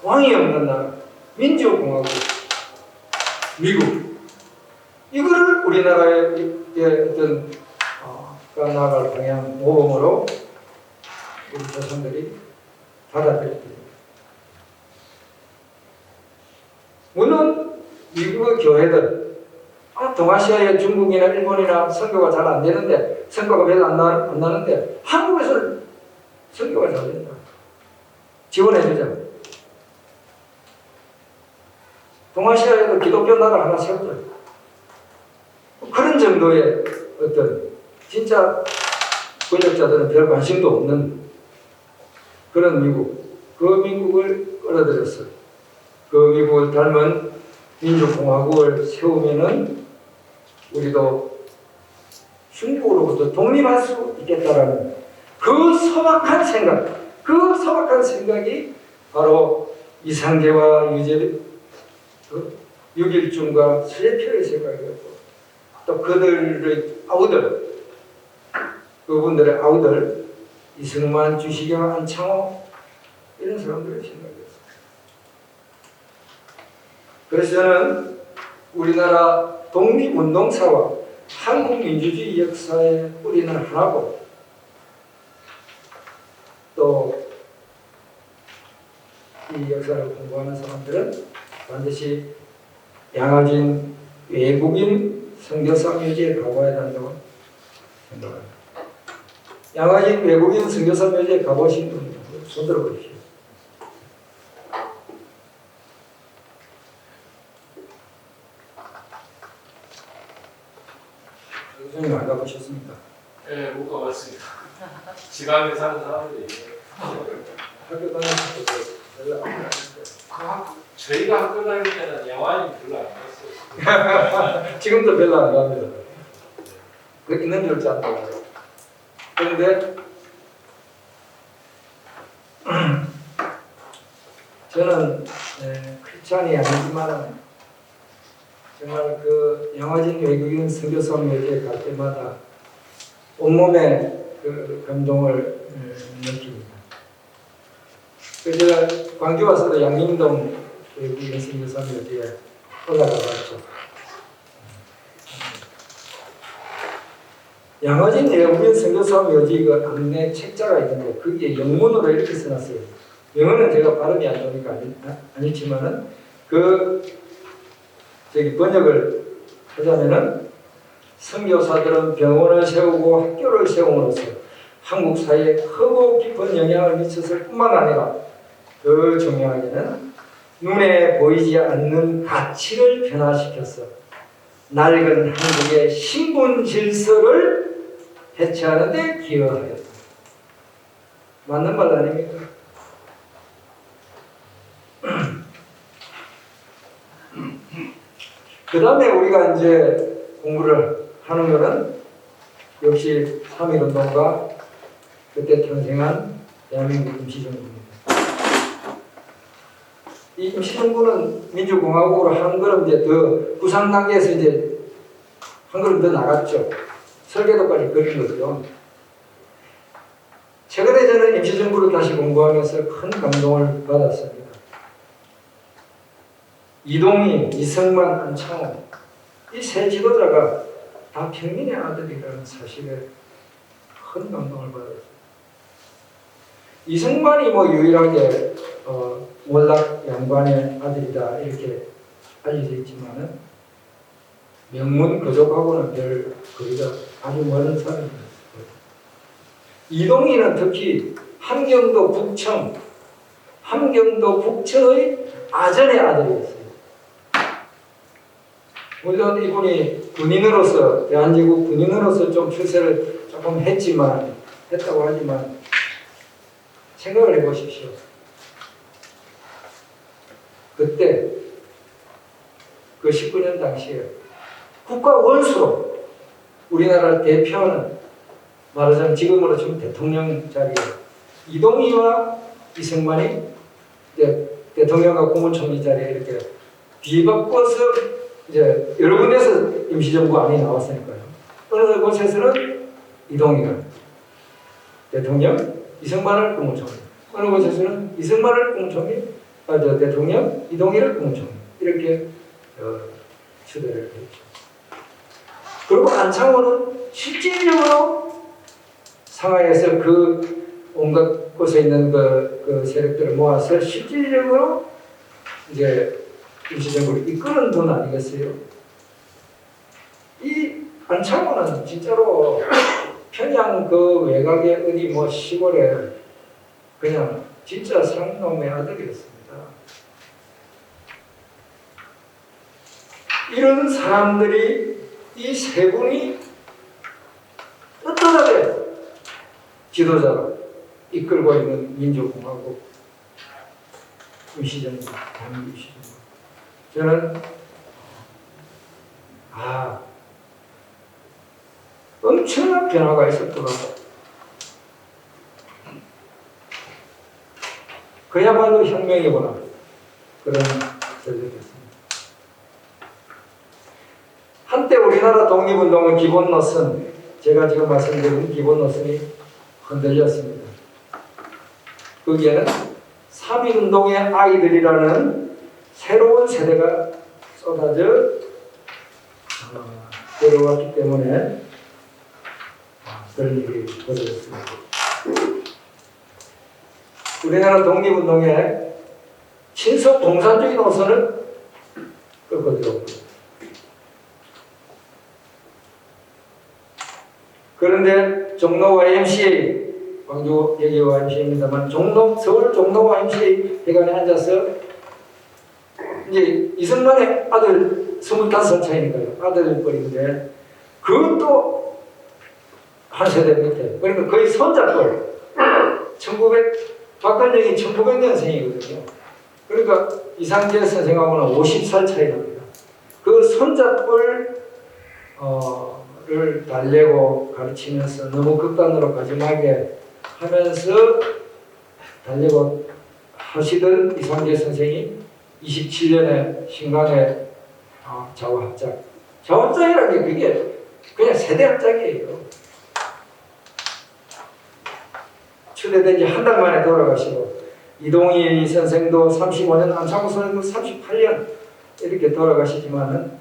왕이 없는 나라, 민주공화국, 미국, 이거를 우리나라의 어떤 나아갈 방향 모범으로 우리 조선들이 받아들였습니다. 물론 미국의 교회들, 동아시아의 중국이나 일본이나 선교가 잘 안 되는데, 성과가 별로 안 나는데 한국에서는 선교가 잘 된다. 지원해주자. 동아시아에도 기독교 나라 하나 세우자. 그런 정도의 어떤 진짜 권력자들은 별 관심도 없는 그런 미국, 그 미국을 끌어들였어요. 그 미국을 닮은 민주공화국을 세우면은 우리도 중국으로부터 독립할 수 있겠다라는 그 소박한 생각이 바로 이상계와 유길중과 서재필의 생각이었고, 또 그들의 그분들의 아우들 이승만, 주시경, 안창호 이런 사람들의 생각이었습니다. 그래서 저는 우리나라 독립운동사와 한국민주주의 역사의 뿌리는 하나고, 또 이 역사를 공부하는 사람들은 반드시 양화진 외국인 선교사 묘지에 가봐야 한다고 생각합니다. 양화진 외국인 선교사 묘지에 가보신 분 손 들어보십시오. 교수님 안 가보셨습니까? 네, 못 가봤습니다. 지방에 사는 사람들이 학교 다닐 때도 별로 안 가는데 저희가 학교 다닐 때는 양화인 별로 안 갔어요. 지금도 별로 안 갑니다. 그 있는 줄 잘 몰라요. 그런데 저는 크리스찬이 아니지만 정말 그 양화진 외국인 선교사 묘지에 갈 때마다 온몸에 그 감동을 느낍니다. 제가 광주 와서도 양림동 여기 연승교사묘지에 올라가 봤죠. 양어진 외국인 선교사묘지 그 안내 책자가 있는데 거기에 영문으로 이렇게 써놨어요. 영어는 제가 발음이 안 좋으니까 아니지만은 저기 번역을 하자면은 선교사들은 병원을 세우고 학교를 세움으로써 한국 사회에 크고 깊은 영향을 미쳤을 뿐만 아니라 더 중요하게는 눈에 보이지 않는 가치를 변화시켰어. 낡은 한국의 신분 질서를 해체하는 데 기여하였다. 맞는 말 아닙니까? 그 다음에 우리가 이제 공부를 하는 것은 역시 3.1운동과 그때 탄생한 대한민국 임시정부입니다. 이 임시정부는 민주공화국으로 한 걸음 이제 더 구상 단계에서 이제 한 걸음 더 나갔죠. 설계도까지 그린 거죠. 최근에 저는 임시정부를 다시 공부하면서 큰 감동을 받았습니다. 이동희, 이승만, 안창호 이 세 지도자가 다 평민의 아들이라는 사실에 큰 감동을 받았습니다. 이승만이 뭐 유일하게 몰락 양반의 아들이다 이렇게 알려져 있지만은 명문 거족하고는 별 거리가 아주 멀은 사람입니다. 이동희는 특히 함경도 북청의 아전의 아들이었어요. 물론 이분이 군인으로서 대한민국 군인으로서 좀 출세를 조금 했다고 하지만 생각을 해보십시오. 그때 그 19년 당시에 국가 원수로 우리나라를 대표하는 말하자면 지금으로 치면 대통령 자리에 이동희와 이승만이 이제 대통령과 국무총리 자리에 이렇게 뒤바꿔서 이제 여러 군데서 임시정부 안이 나왔으니까요. 어느 곳에서는 이동희가 대통령, 이승만을 국무총리. 어느 곳에서는 이승만을 대통령, 이동희를 국무총리. 이렇게 추대를 했죠. 그리고 안창호는 실질적으로 상하이에서 그 온갖 곳에 있는 그 세력들을 모아서 실질적으로 이제 임시정부를 이끄는 분 아니겠어요? 이 안창호는 진짜로 평양 그 외곽의 어디 뭐 시골에 그냥 진짜 상놈의 아들이었습니다. 이런 사람들이 이 세 분이 떳떳하게 지도자가 이끌고 있는 민주공화국 임시정부, 대한민국 임시정부. 저는 엄청난 변화가 있었더라고. 그야말로 혁명이구나. 그런 생각이었습니다. 한때 우리나라 독립운동의 기본 노선, 제가 지금 말씀드린 기본 노선이 흔들렸습니다. 거기에는 3.1운동의 아이들이라는 새로운 세대가 쏟아져 들어왔기 때문에 그런 일이 벌어졌습니다. 우리나라 독립운동의 친속 공산주의 노선을 꺾어들었고, 그런데 종로 YMCA, 광주 여기 YMCA입니다만 서울 종로 YMCA 회관에 앉아서 이제 이승만의 아들 25살 차이니까요. 아들뻘인데 그것도 한 세대 밑에, 그러니까 거의 손자뻘. 박근영이 1900년생이거든요. 그러니까 이상재 선생하고는 50살 차이 납니다. 그 손자뻘을 달래고 가르치면서 너무 극단으로 가지 말게 하면서 달래고 하시던 이상재 선생이 27년에 신간의 자원학자라는 게 그게 그냥 세대학자이에요. 추대된 지 한 달 만에 돌아가시고 이동희 선생도 35년, 안창호 선생도 38년 이렇게 돌아가시지만은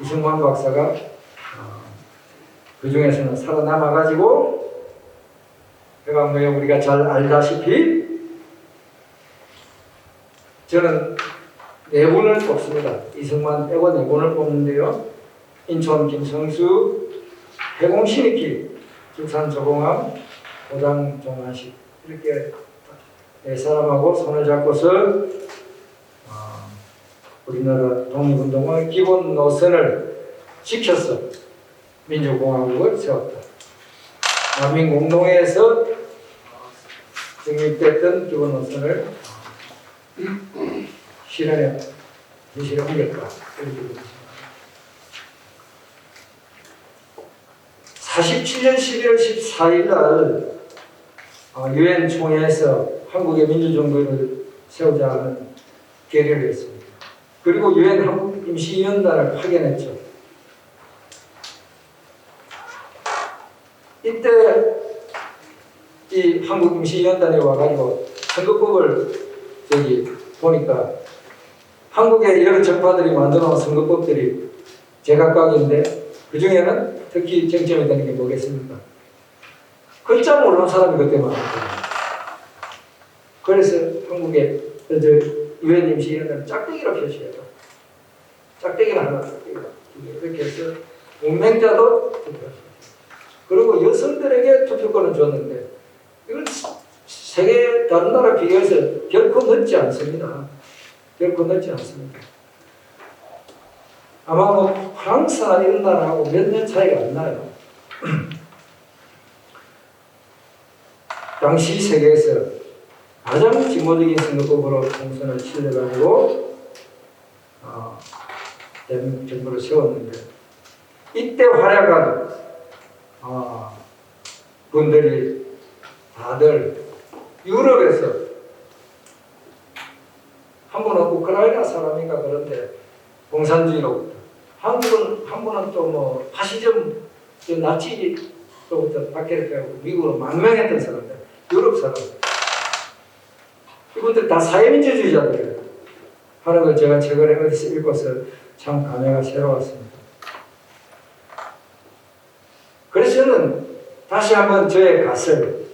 이승만 박사가 그 중에서는 살아남아가지고 해방무에 우리가 잘 알다시피 저는 네 분을 뽑습니다. 이승만 빼고 네 분을 뽑는데요. 인천 김성수, 해공 신익희, 죽산 조봉암, 고장 종한식 이렇게 네 사람하고 손을 잡고서 우리나라 독립운동의 기본 노선을 지켜서 민주공화국을 세웠다. 난민공동회에서 정립됐던 기본 노선을 실현에 현실에 옮겼다. 이렇게 보겠습니다. 47년 11월 14일 날 유엔 총회에서 한국의 민주정부를 세우자 하는 결의를 했습니다. 그리고 유엔 한국 임시위원단을 파견했죠. 이때 이 한국 임시위원단이 와가지고 선거법을 보니까 한국의 여러 정파들이 만들어놓은 선거법들이 제각각인데 그 중에는 특히 쟁점이 되는 게 뭐겠습니까? 글자 모르는 사람이 그때 많았거든요. 그래서 한국의 유엔 임시위원회는 짝대기로 표시해요. 짝대기는 하나, 짝대기가 이렇게 해서 운명자도 투표하십니다. 그리고 여성들에게 투표권을 줬는데 이건 세계 다른 나라 비교해서 결코 늦지 않습니다. 결코 늦지 않습니다. 아마 뭐 프랑스나 이런 나라하고 몇 년 차이가 안 나요. 당시 세계에서 가장 진보적인 선거법으로 총선을 치러가지고 대한민국 정부를 세웠는데 이때 활약한 분들이 다들 유럽에서 한 분은 우크라이나 사람인가 그런데 공산주의로부터 한 분은 또 뭐 파시즘 나치로부터 박해를 미국으로 망명했던 사람들, 유럽 사람들 이분들 다 사회민주주의자들이에요. 하는 걸 제가 최근에 어디서 읽고서 참 감회가 새로웠습니다. 그래서 저는 다시 한번 저의 갓을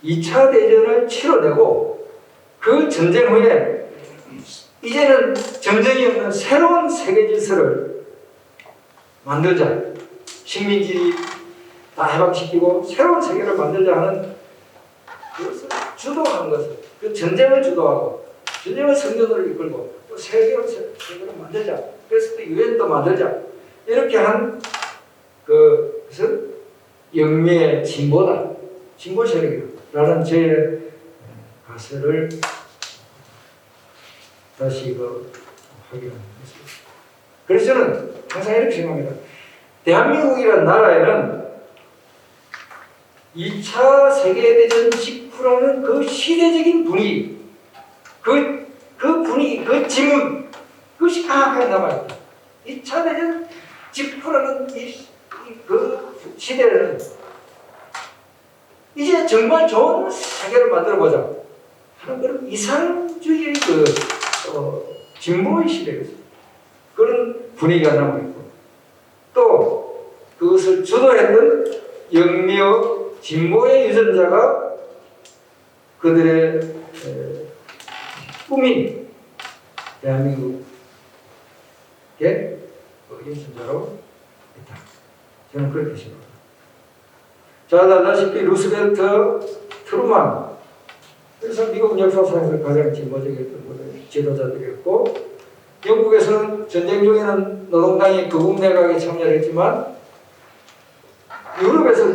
2차 대전을 치러내고 그 전쟁 후에 이제는 전쟁이 없는 새로운 세계 질서를 만들자. 식민지 다 해방시키고 새로운 세계를 만들자 하는 그것을 주도하는 것을 그 전쟁을 주도하고 전쟁을 성전으로 이끌고 또 세계를 만들자. 그래서 또 유엔도 만들자. 이렇게 한 그것은 영미의 진보다. 진보 세력이라는 제 가설을 다시 확인했습니다. 그래서 저는 항상 이렇게 생각합니다. 대한민국이라는 나라에는 2차 세계대전 직후라는 그 시대적인 분위기, 그 분위기, 그 지문, 그것이 강하게 남아있다. 2차 대전 직후라는 그 시대는 이제 정말 좋은 세계를 만들어보자 하는 그런 이상주의의 진보의 시대였어요. 그런 분위기가 남아있고 또 그것을 주도했던 영미의 진보의 유전자가 그들의 꿈인 대한민국의 유전자로 있다. 저는 그렇게 생각합니다. 잘 알다시피 루스벨트, 트루만 그래서 미국 역사상에서 가장 진보적이었던 지도자들이었고 영국에서는 전쟁 중에는 노동당이 거국내각에 참여를 했지만 유럽에서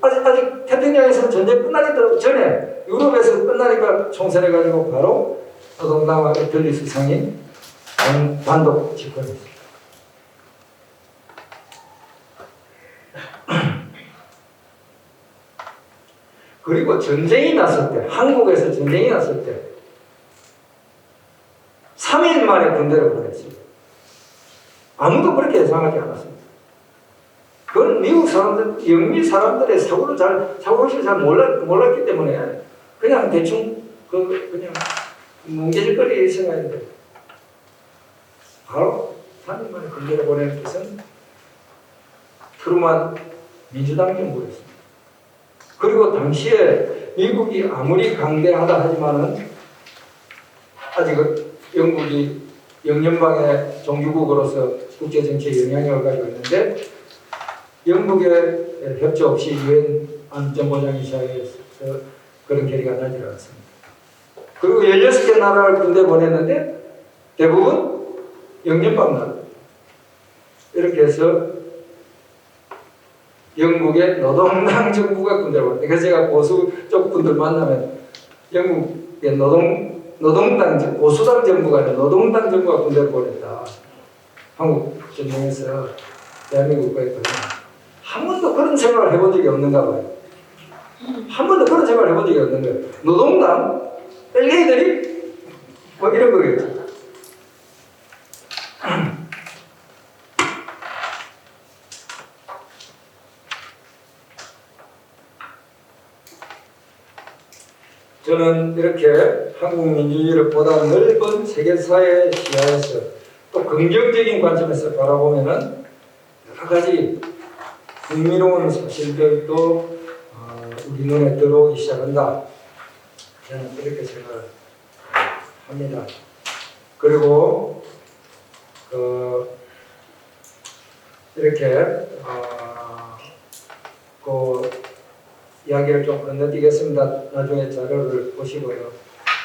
아직 태평양에서는 전쟁 끝나기 전에 유럽에서 끝나니까 총선해가지고 바로 노동당과 애틀리 수상이 단독 집권했습니다. 그리고 전쟁이 났을 때, 한국에서 전쟁이 났을 때 3일 만에 군대를 보냈습니다. 아무도 그렇게 예상하지 않았습니다. 그건 미국 사람들, 영미 사람들의 사고를 잘 몰랐기 때문에 그냥 대충 그냥 뭉개질거리 생각인데 바로 3년 만에 군대를 보낸 것은 트루만 민주당 정부였습니다. 그리고 당시에 미국이 아무리 강대하다 하지만은 아직 영국이 영연방의 종주국으로서 국제정치에 영향력을 가지고 있는데 영국의 협조 없이 유엔 안전보장이사회에서 그런 결의가 나지 않았습니다. 그리고 16개 나라를 군대 보냈는데 대부분 영연방 나라. 이렇게 해서 영국의 노동당 정부가 군대를 보냈다. 그래서 제가 보수 쪽 분들 만나면 영국의 노동당, 보수당 정부가 아니라 노동당 정부가 군대를 보냈다. 한국 전쟁에서 대한민국 국가에 한 번도 그런 생각을 해본 적이 없는가 봐요. 한 번도 그런 생각을 해본 적이 없는 거예요. 노동당? 뺄개이들이? 뭐 이런 거겠죠. 저는 이렇게 한국 민주주의를 보다 넓은 세계사회 시야에서 또 긍정적인 관점에서 바라보면은 여러 가지 흥미로운 사실들도 우리 눈에 들어오기 시작한다. 저는 이렇게 생각합니다. 그리고 이렇게 그 이야기를 좀 건너뛰겠습니다. 나중에 자료를 보시고요.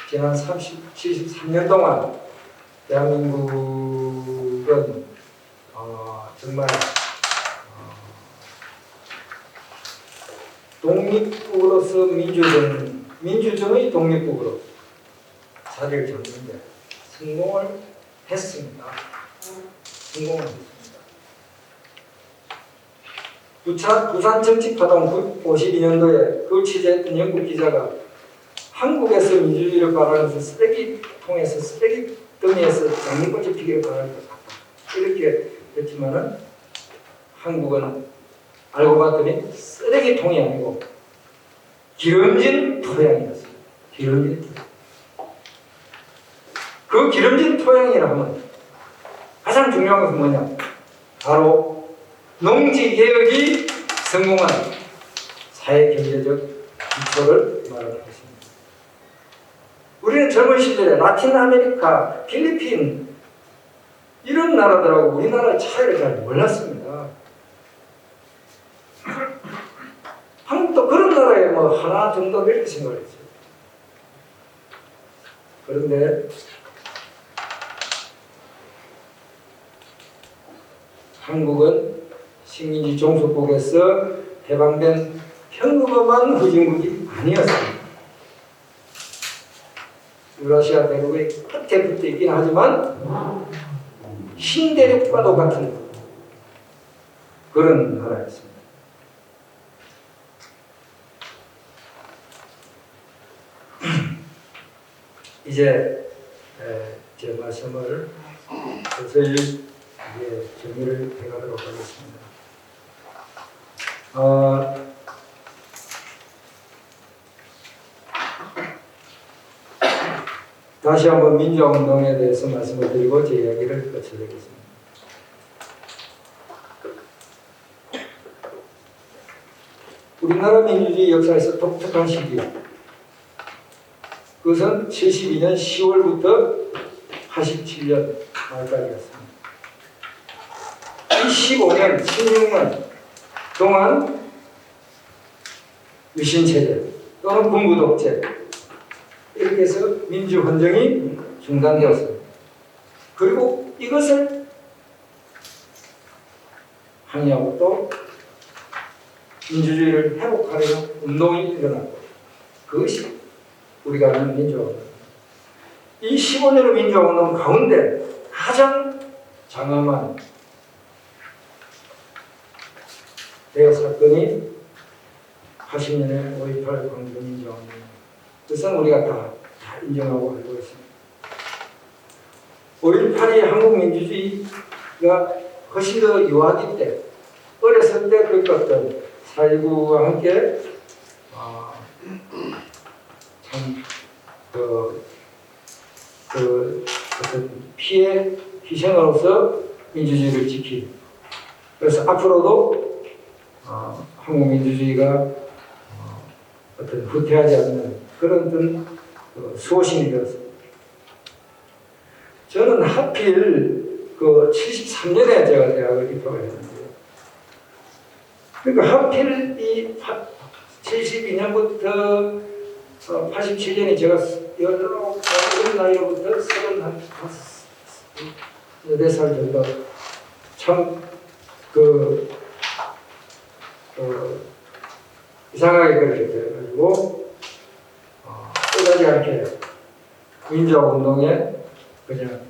지난 73년 동안 대한민국은 정말 독립국으로서 민주정의 독립국으로 자리를 잡는데 성공을 했습니다. 성공을 했습니다. 부산 정치파동 52년도에 그걸 취재했던 영국 기자가 한국에서 민주주의를 바라면서 쓰레기통에서 쓰레기더미에서 장미꽃이 피기를 바라는 것 같다. 이렇게 했지만은 한국은 알고 봤더니 쓰레기통이 아니고 기름진 토양이었어요. 기름진 토양. 그 기름진 토양이라 하면 가장 중요한 것은 뭐냐? 바로 농지개혁이 성공한 사회 경제적 기초를 말하는 것입니다. 우리는 젊은 시절에 라틴 아메리카, 필리핀 이런 나라들하고 우리나라의 차이를 잘 몰랐습니다. 한국도 그런 나라에 뭐 하나 정도 이렇게 생각을 했어요. 그런데 한국은 식민지 종속국에서 해방된 평범한 후진국이 아니었습니다. 유라시아 대륙의 끝에 붙어 있긴 하지만 신대륙과도 같은 그런 나라였습니다. 이제 제 말씀을 서서히 정리를 해가도록 하겠습니다. 다시 한번 민주화운동에 대해서 말씀을 드리고 제 이야기를 거쳐드리겠습니다. 우리나라 민주주의 역사에서 독특한 시기, 그것은 72년 10월부터 87년 말까지였습니다. 이 15년, 16년 동안 위신체제 또는 군부독재 이렇게 해서 민주헌정이 중단되었습니다. 그리고 이것을 항의하고 또 민주주의를 회복하려는 운동이 일어났고 그것이 우리가 아는 민주화운동. 이 15년의 민주화운동 가운데 가장 장엄한 대여 사건이 80년의 5.18 광주민주화운동입니다. 그것은 우리가 다 인정하고 알고 있습니다. 5.18이 한국 민주주의가 훨씬 더 유아기 때, 어렸을 때 겪었던 4.19와 함께 참 어떤 피해 희생으로서 민주주의를 지키고 그래서 앞으로도 한국 민주주의가 어떤 후퇴하지 않는 그런 어떤 수호신이 되었습니다. 저는 하필 그 73년에 제가 대학을 입학을 했는데요. 그러니까 하필 이 72년부터 87년에 제가 여러 나이로부터 34살 정도 참 이상하게 그렇게 돼가지고 끝나지 않게 민주화운동에 그냥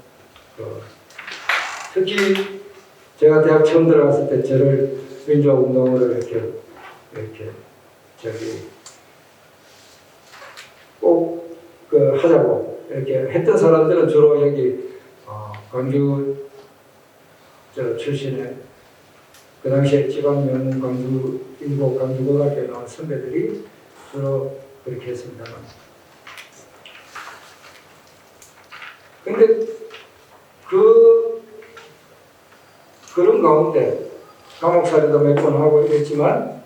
특히 제가 대학 처음 들어갔을 때 저를 민주화운동으로 이렇게 꼭 하자고 이렇게 했던 사람들은 주로 여기 광주 출신의 그 당시에 지방명 광주 일곱 광주고등학교에 나온 선배들이 주로 그렇게 했습니다만. 근데 그런 가운데 감옥살이도 몇 번 하고 이랬지만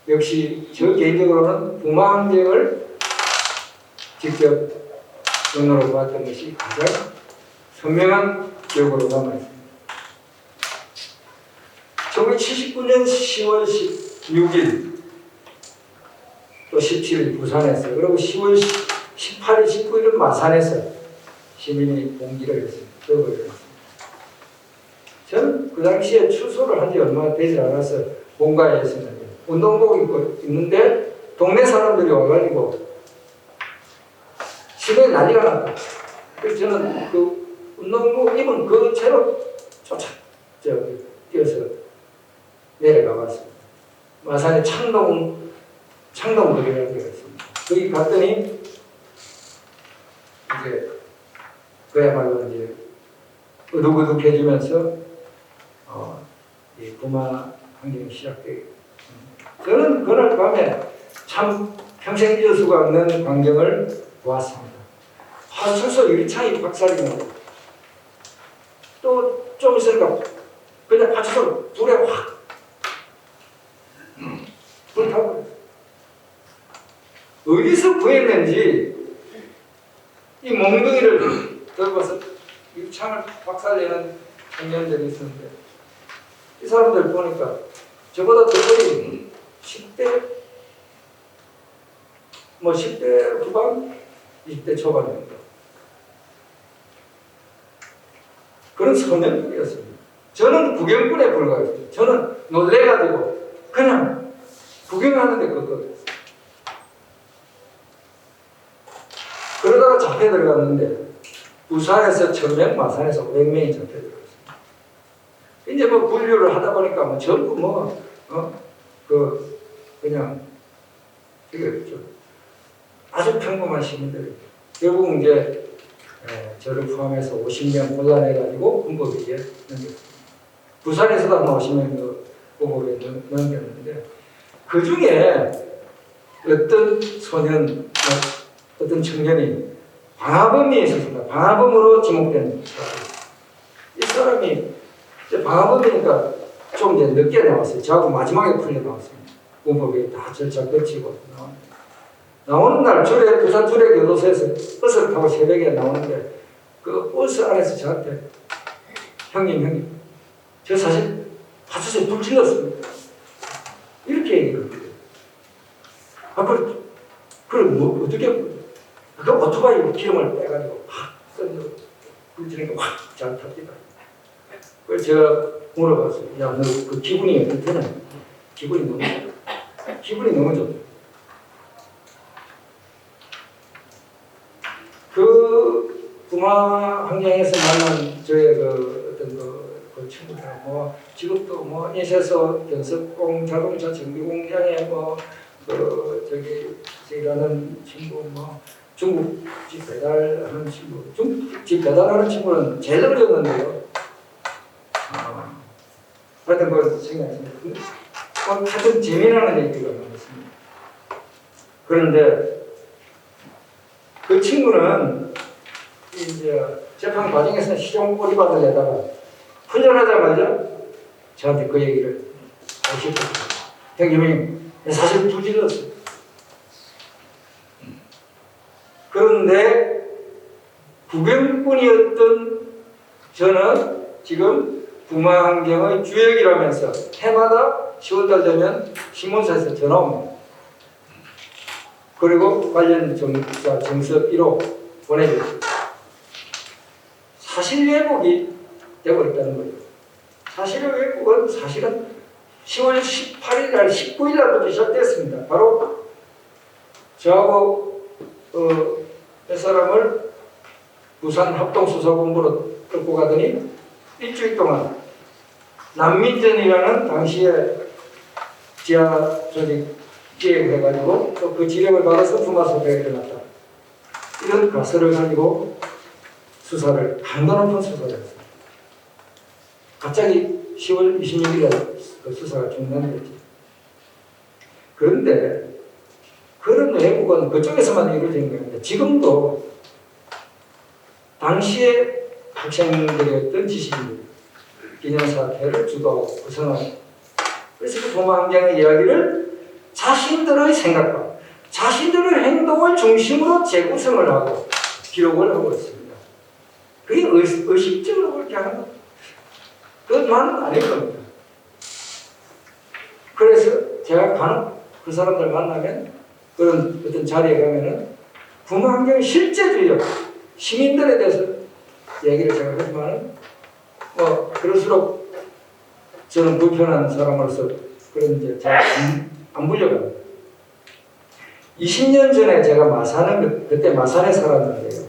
역시 저 개인적으로는 부마항쟁을 직접 눈으로 봤던 것이 가장 선명한 기억으로 남아있습니다. 1979년 10월 16일 또 17일 부산에서 그리고 10월 18일 19일은 마산에서 시민이 봉기를 했습니다. 저는 그 당시에 출소를 한 지 얼마 되지 않아서 본가에 있었는데 운동복 입고 있는데 동네 사람들이 와가지고 시내에 난리가 났다. 그래서 저는 그 운동복 입은 그 채로 뛰어서 내려가 봤습니다. 마산에 창동거리라는 데가 있습니다. 거기 갔더니 이제 그야말로 이제 어둑어둑해지면서 이 부마 환경이 시작되고 저는 그날 밤에 참 평생 잊을 수가 없는 광경을 보았습니다. 파출소 유리창이 박살이 나고 또 좀 있으니까 그냥 파출소 불에 확 불타고 어디서 구했는지 이 몽둥이를 들고서 유리창을 박살내는 청년들이 있었는데 이 사람들 보니까 저보다 더 어린 10대 뭐 10대 후반 20대 초반입니다. 그런 소년들이었습니다. 저는 구경꾼에 불과했어요. 저는 놀래가지고 그냥 구경하는데 그거였어요. 그러다가 잡혀 들어갔는데 부산에서 1000명, 마산에서 500명이 잡혀 들어갔습니다. 이제 뭐 분류를 하다 보니까 뭐 전부 그냥 이게 아주 평범한 시민들이 결국 이제 저를 포함해서 50명 골라내가지고 군법위에 넘겼습니다. 부산에서도 한 50명 군법위에 넘겼는데 그 중에 어떤 소년, 어떤 청년이 방화범이 있었습니다. 방화범으로 지목된 사람이. 이 사람이 이제 방화범이니까 좀 이제 늦게 나왔어요. 저하고 마지막에 풀려 나왔습니다. 군법위에 다 절차 거치고 나왔는데. 나오는 날 부산 주례교도소에서 버스를 타고 새벽에 나오는데 그 버스 안에서 저한테 형님 저 사실 파출소에 불 질렀습니다. 이렇게 얘기를 합니다. 그럼 뭐 어떻게 그 오토바이 기름을 빼가지고 확 던져 불 지르니까 확 잘 탑니다. 그래서 제가 물어봤어요. 야, 너 그 기분이 어떻냐? 기분이 너무 좋다. 그 부마 환경에서 만난 저의 그 친구들은 뭐 직업도 뭐 인쇄소, 견석공, 자동차 정비공장에 일하는 친구, 뭐 중국집 배달하는 친구, 중국집 배달하는 친구는 제일 어려웠는데요. 하여튼 그 생각했습니다. 하여튼 재미나는 얘기가 많았습니다. 그런데 그 친구는 이제 재판 과정에서 시종 꼬리박을 훈련하자마자 저한테 그 얘기를 하셨거든요. 형님이 사실 부질렀어요. 그런데 구경꾼이었던 저는 지금 부마환경의 주역이라면서 해마다 10월달 되면 신문사에서 전화 옵니다. 그리고 관련 정서 1호 보내줘요. 사실 왜곡이 되어버렸다는 거죠. 사실의 왜곡은 사실은 10월 18일 날 19일 날부터 시작됐습니다. 바로 저하고 몇 사람을 부산 합동수사본부로 끌고 가더니 일주일 동안 난민전이라는 당시에 지하 조직 기획을 해가지고 또 그 지령을 받아서 부마소대가 일어났다. 이런 가설을 가지고 수사를, 강도 높은 수사를 했습니다. 갑자기 10월 26일에 그 수사가 중단됐죠. 그런데 그런 왜곡은 그쪽에서만 이루어진 겁니다. 지금도 당시에 학생들이었던 지식인들 기념사태를 주도하고 구성하고, 그래서 그 부마환경의 이야기를 자신들의 생각과 자신들의 행동을 중심으로 재구성을 하고 기록을 하고 있습니다. 그게 의식적으로 그렇게 하는 것, 그것만은 아닐 겁니다. 그래서 제가 간혹 그 사람들 만나면, 그런 어떤 자리에 가면은 부마환경 실제주의 시민들에 대해서 얘기를 제가 하지만은 그럴수록 저는 불편한 사람으로서 그런 이제 잘 안 불려갑니다. 20년 전에 제가 마산을, 그때 마산에 살았는데요.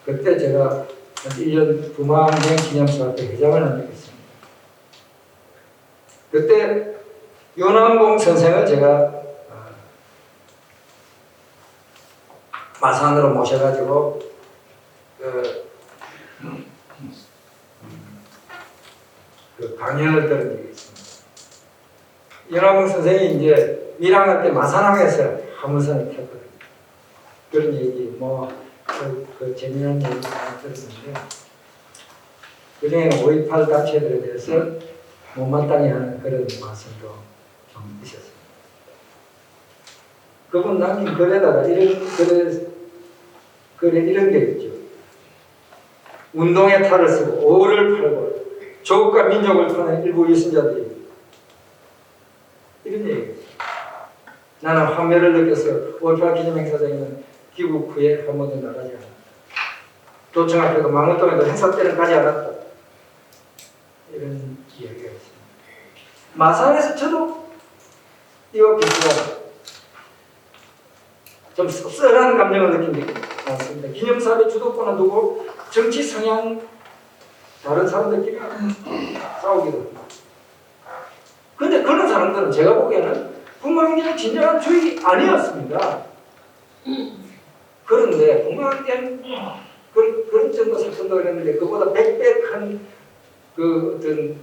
그때 제가 한 1년 부마환경 기념사업회 회장을 한 적이 있습니다. 그때 윤왕봉 선생을 제가 마산으로 모셔가지고 그 강연을 들은 적이 있습니다. 윤왕봉 선생이 이제 밀항할 때 마산항에서 화물선을 탔거든요. 그런 얘기, 그 재미난 얘기 많이 들었는데, 그 중에는 5.18 단체들에 대해서 못마땅해 하는 그런 말씀도 좀 있었습니다. 그분 남긴 글에다가 이런 게 있죠. 운동의 탈을 쓰고 오를 팔고 조국과 민족을 파는 일부 유신자들이 이런 얘기예요. 나는 환멸을 느껴서 5.18 기념행사장에는 귀국 후에 한 번도 나가지 않았다. 도청 앞에도 망원동에도 행사 때는 가지 않았다. 이런 이야기가 있습니다. 마산에서 저도 이와 비슷한 좀 씁쓸한 감정을 느낀 적이 많습니다. 기념사업의 주도권을 두고 정치 성향 다른 사람들끼리 싸우기도 합니다. 그런데 그런 사람들은 제가 보기에는 부마환경의 진정한 주역이 아니었습니다. 그런데 부마환경 그런 정도 사건도 있는데 그보다 100배 큰 그 어떤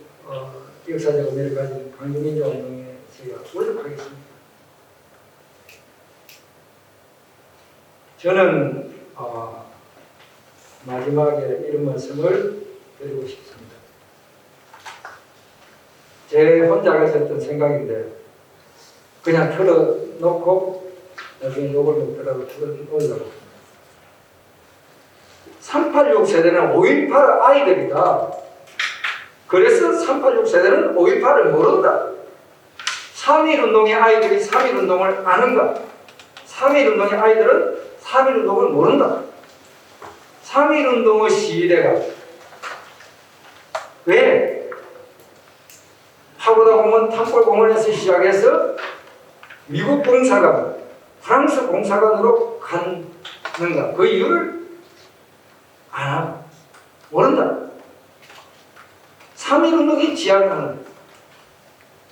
역사적 의미를 가진 강주민주운동에 제가 월급하겠습니다. 저는 마지막에 이런 말씀을 드리고 싶습니다. 제 혼자가 했던 생각인데 그냥 틀어놓고 나중에 욕을 먹더라도 틀어놓으려고. 386 세대는 5.18 아이들이다. 그래서 386 세대는 5.18을 모른다. 3.1운동의 아이들이 3.1운동을 아는가? 3.1운동의 아이들은 3.1운동을 모른다. 3.1운동의 시대가 왜 파고다 공원, 탑골 공원에서 시작해서 미국 공사관, 프랑스 공사관으로 갔는가? 그 이유를 알아. 모른다. 3.1운동이 지향하는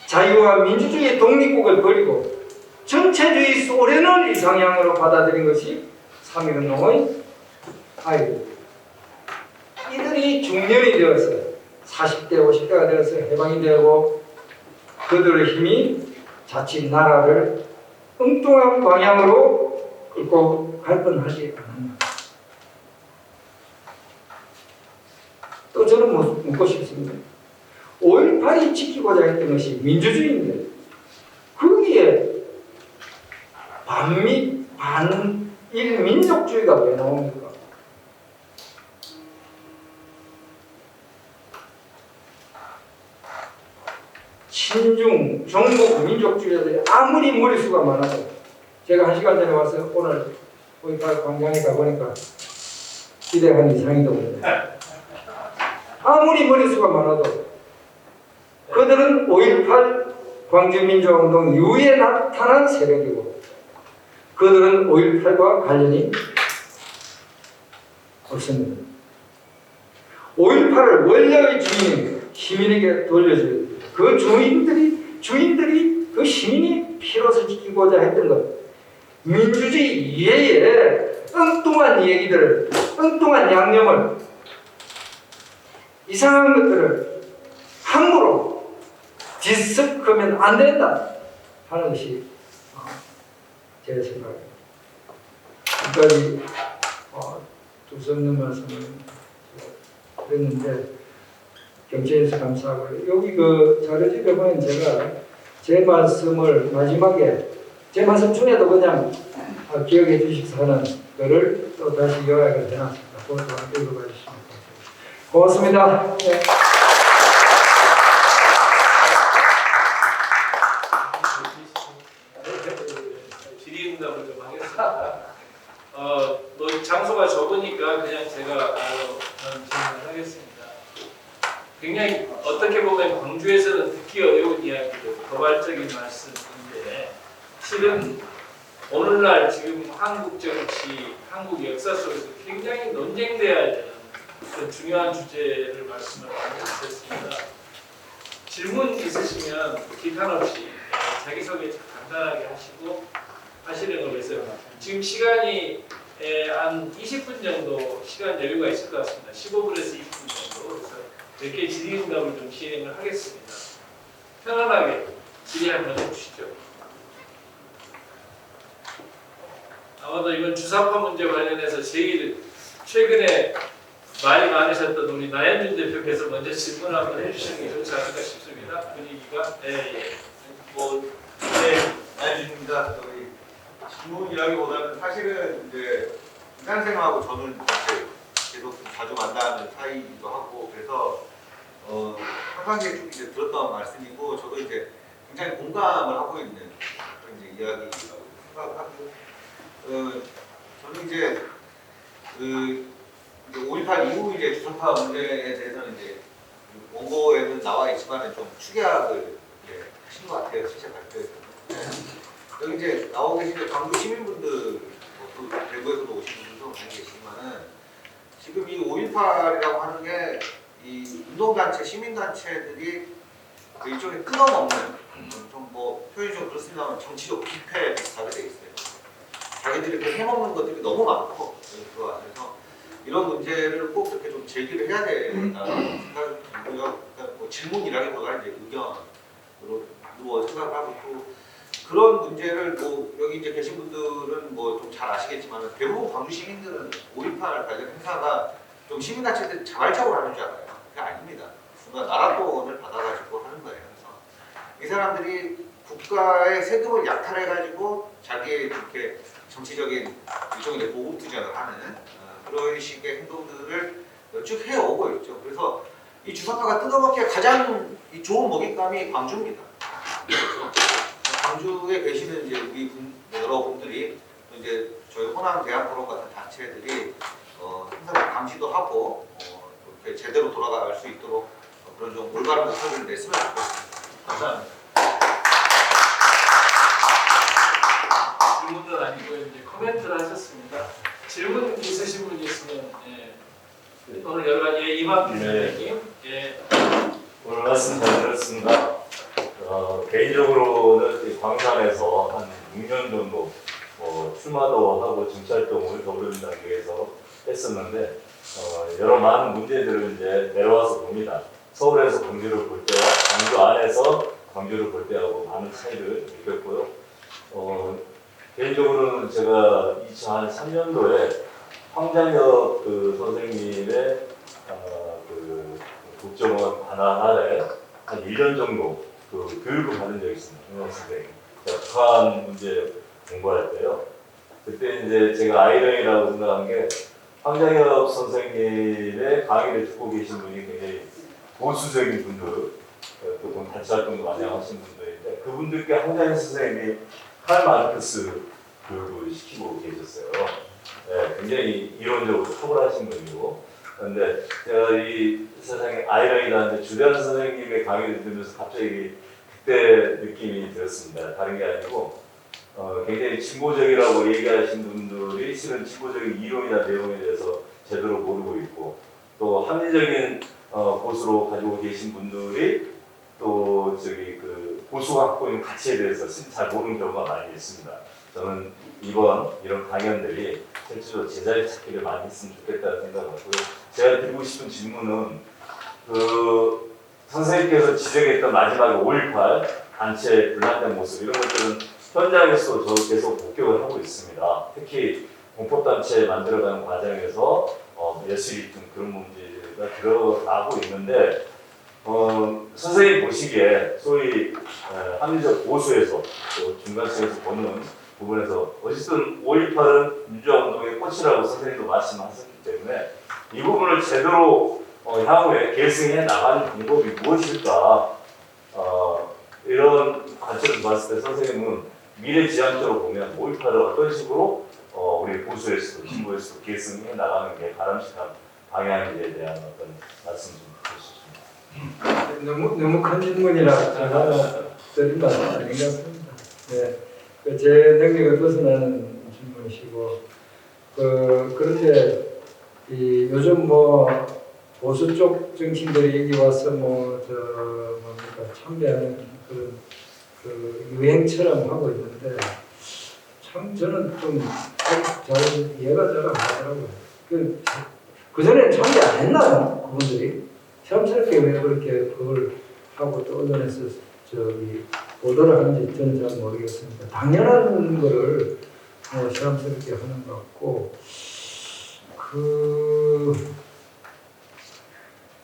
자유와 민주주의 독립국을 버리고 전체주의 소련을 이상향으로 받아들인 것이 3.1운동의 아이들. 이들이 중년이 되어서 40대, 50대가 되어서 해방이 되고 그들의 힘이 자칫 나라를 엉뚱한 방향으로 끌고 갈 뻔하지 않았나. 묻고 싶습니다. 5.18이 지키고자 했던 것이 민주주의인데 거기에 반일 민족주의가 왜 나옵니까? 친중, 종북, 민족주의자들이 아무리 머릿수가 많아도 제가 1시간 전에 와서 오늘 5.18 광장에 가보니까 기대한 이상이더군요. 아무리 머릿수가 많아도 그들은 5.18 광주민주화운동 이후에 나타난 세력이고 그들은 5.18과 관련이 없습니다. 5.18을 원래의 주인, 시민에게 돌려줘야 됩니다. 그 주인들이 그 시민이 피로서 지키고자 했던 것, 민주주의 이외에 엉뚱한 얘기들을, 엉뚱한 양념을, 이상한 것들을 함부로 뒤섞으면 안 된다 하는 것이 제 생각입니다. 지금까지 두서없는 말씀을 드렸는데 경청해주셔서 감사하고요. 여기 그 자료집에 보면 제가 제 말씀을 마지막에 제 말씀 중에도 그냥 기억해 주십사 하는 거를 또 다시 요약을 해놨습니다. 그것도 함께 읽어봐 주시면 고맙습니다. 네. 질의응답을 좀 하겠습니다. 뭐 장소가 적으니까 그냥 제가 질문을 하겠습니다. 굉장히 어떻게 보면 광주에서는 듣기 어려운 이야기로 도발적인 말씀인데 실은 오늘날 지금 한국 정치, 한국 역사 속에서 굉장히 논쟁돼야 되는 그런 중요한 주제를 말씀을 많이 하셨습니다. 질문 있으시면 기탄 없이 자기소개 간단하게 하시고 하시는 걸로 해서 지금 시간이 한 20분 정도 시간 여유가 있을 것 같습니다. 15분에서 20분 정도. 그래서 이렇게 질의응답을 좀 진행을 하겠습니다. 편안하게 질의 한번 해주시죠. 아마도 이번 주사파 문제 관련해서 제일 최근에 말이 많으셨던 우리 나연준 대표께서 먼저 질문 한번 해주시는 게 좋지 않을까 싶습니다. 분위기가. 나연준입니다. 질문이라기보다는 사실은 이제 인간생활하고 저는 이제 계속 자주 만나는 사이이기도 하고 그래서 항상 이제 들었던 말씀이고 저도 이제 굉장히 공감을 하고 있는 그런 이제 이야기라고 생각하고 저는 이제 5.18 이후 이제 주사파 문제에 대해서는 이제 원고에는 나와 있지만은 좀 축약을 하신 것 같아요. 실제 발표에서. 여기 이제 나오고 계신 광주 시민분들, 또 대구에서도 오신 분들도 많이 계시지만은 지금 이 5.18이라고 하는 게 이 운동단체, 시민단체들이 그 일종의 끊임없는 좀 뭐 표현이 좀 그렇습니다만 정치적 뷔페 비슷하게 돼 있어요. 자기들이 이렇게 해먹는 것들이 너무 많고 그 안에서 이런 문제를 꼭 이렇게 좀 제기를 해야 된다는 생각이 들고요. 그러니까 뭐 질문이라기보다 이제 의견으로 생각을 하고 있고 그런 문제를 뭐 여기 이제 계신 분들은 뭐 좀 잘 아시겠지만 대부분 광주 시민들은 5.18 관련 행사가 좀 시민단체들이 자발적으로 하는 줄 알아요. 그게 아닙니다. 뭔가 나라돈을 받아가지고 하는 거예요. 그래서 이 사람들이 국가의 세금을 약탈해가지고 자기의 이렇게 정치적인 일종의 보급 투쟁을 하는 그런 식의 행동들을 쭉 해오고 있죠. 그래서 이 주사파가 뜯어먹기에 가장 좋은 먹잇감이 광주입니다. 광주에 계시는 이제 우리 여러분들이 이제 저희 호남 대학포럼 같은 단체들이 항상 감시도 하고 이렇게 제대로 돌아갈 수 있도록 그런 좀 올바른 목소리를 냈으면 좋겠습니다. 감사합니다. 질문은 아니고 이제 코멘트를 하셨습니다. 질문 있으신 분 있으면 오늘 여러 가지 이만필 선생님 오늘 말씀 잘 들었습니다. 개인적으로는 이 광산에서 한 6년 정도 출마도 하고 정치활동을 더불어민주당에서 했었는데 여러 많은 문제들을 이제 내려와서 봅니다. 서울에서 광주를 볼 때와 광주 안에서 광주를 볼 때하고 많은 차이를 느꼈고요. 개인적으로는 제가 2003년도에 황장혁 그 선생님의 그 하나하나에 한 1년 정도 그 교육을 받은 적이 있습니다. 김영환 선생님. 북한 문제 공부할 때요. 그때 이제 제가 아이러니라고 생각한 게 황장엽 선생님의 강의를 듣고 계신 분이 굉장히 보수적인 분들, 또 단체 활동도 많이 하신 분들인데 그분들께 황장엽 선생님이 칼 마르크스 교육을 시키고 계셨어요. 네, 굉장히 이론적으로 탁월하신 분이고, 그런데 제가 이 세상에 아이러니라는데 주대한 선생님의 강의를 들으면서 갑자기 그때 느낌이 들었습니다. 다른 게 아니고 굉장히 진보적이라고 얘기하신 분들이 실은 진보적인 이론이나 내용에 대해서 제대로 모르고 있고, 또 합리적인 보수로 가지고 계신 분들이 또 저기 그 보수가 갖고 있는 가치에 대해서 잘 모르는 경우가 많이 있습니다. 저는 이번 이런 강연들이 실제로 제자리 찾기를 많이 했으면 좋겠다는 생각을 하고요. 제가 드리고 싶은 질문은 그 선생님께서 지적했던 마지막에 5.18 단체 분란된 모습 이런 것들은 현장에서도 저도 계속 목격을 하고 있습니다. 특히 공법단체 만들어가는 과정에서 예술이 좀 그런 문제가 들어가고 있는데 선생님 보시기에 소위 합리적 보수에서 또 중간층에서 보는 부분에서 어쨌든 5.18은 민주화운동의 꽃이라고 선생님도 말씀하셨기 때문에 이 부분을 제대로 향후에 계승해 나가는 방법이 무엇일까 이런 관점에서 봤을 때 선생님은 미래지향적으로 보면 5.18을 어떤 식으로 우리 보수에서도 진보에서도 계승해 나가는 게 바람직한 방향인지에 대한 어떤 말씀 좀 해주십시오. 너무 큰 질문이라 제가 드린 말은 아닌 것 같습니다. 네. 제 능력을 벗어나는 질문이시고, 그런데 요즘 뭐 보수 쪽 정치인들이 여기 와서 참배하는 그런 유행처럼 하고 있는데 참 저는 좀 잘 이해가 잘 안 가더라고요. 그 전에 참배 안 했나요? 그분들이 새삼스럽게 왜 그렇게 그걸 하고 또 언론에서 보도를 하는지 저는 잘 모르겠습니다. 당연한 거를 새삼스럽게 하는 것 같고,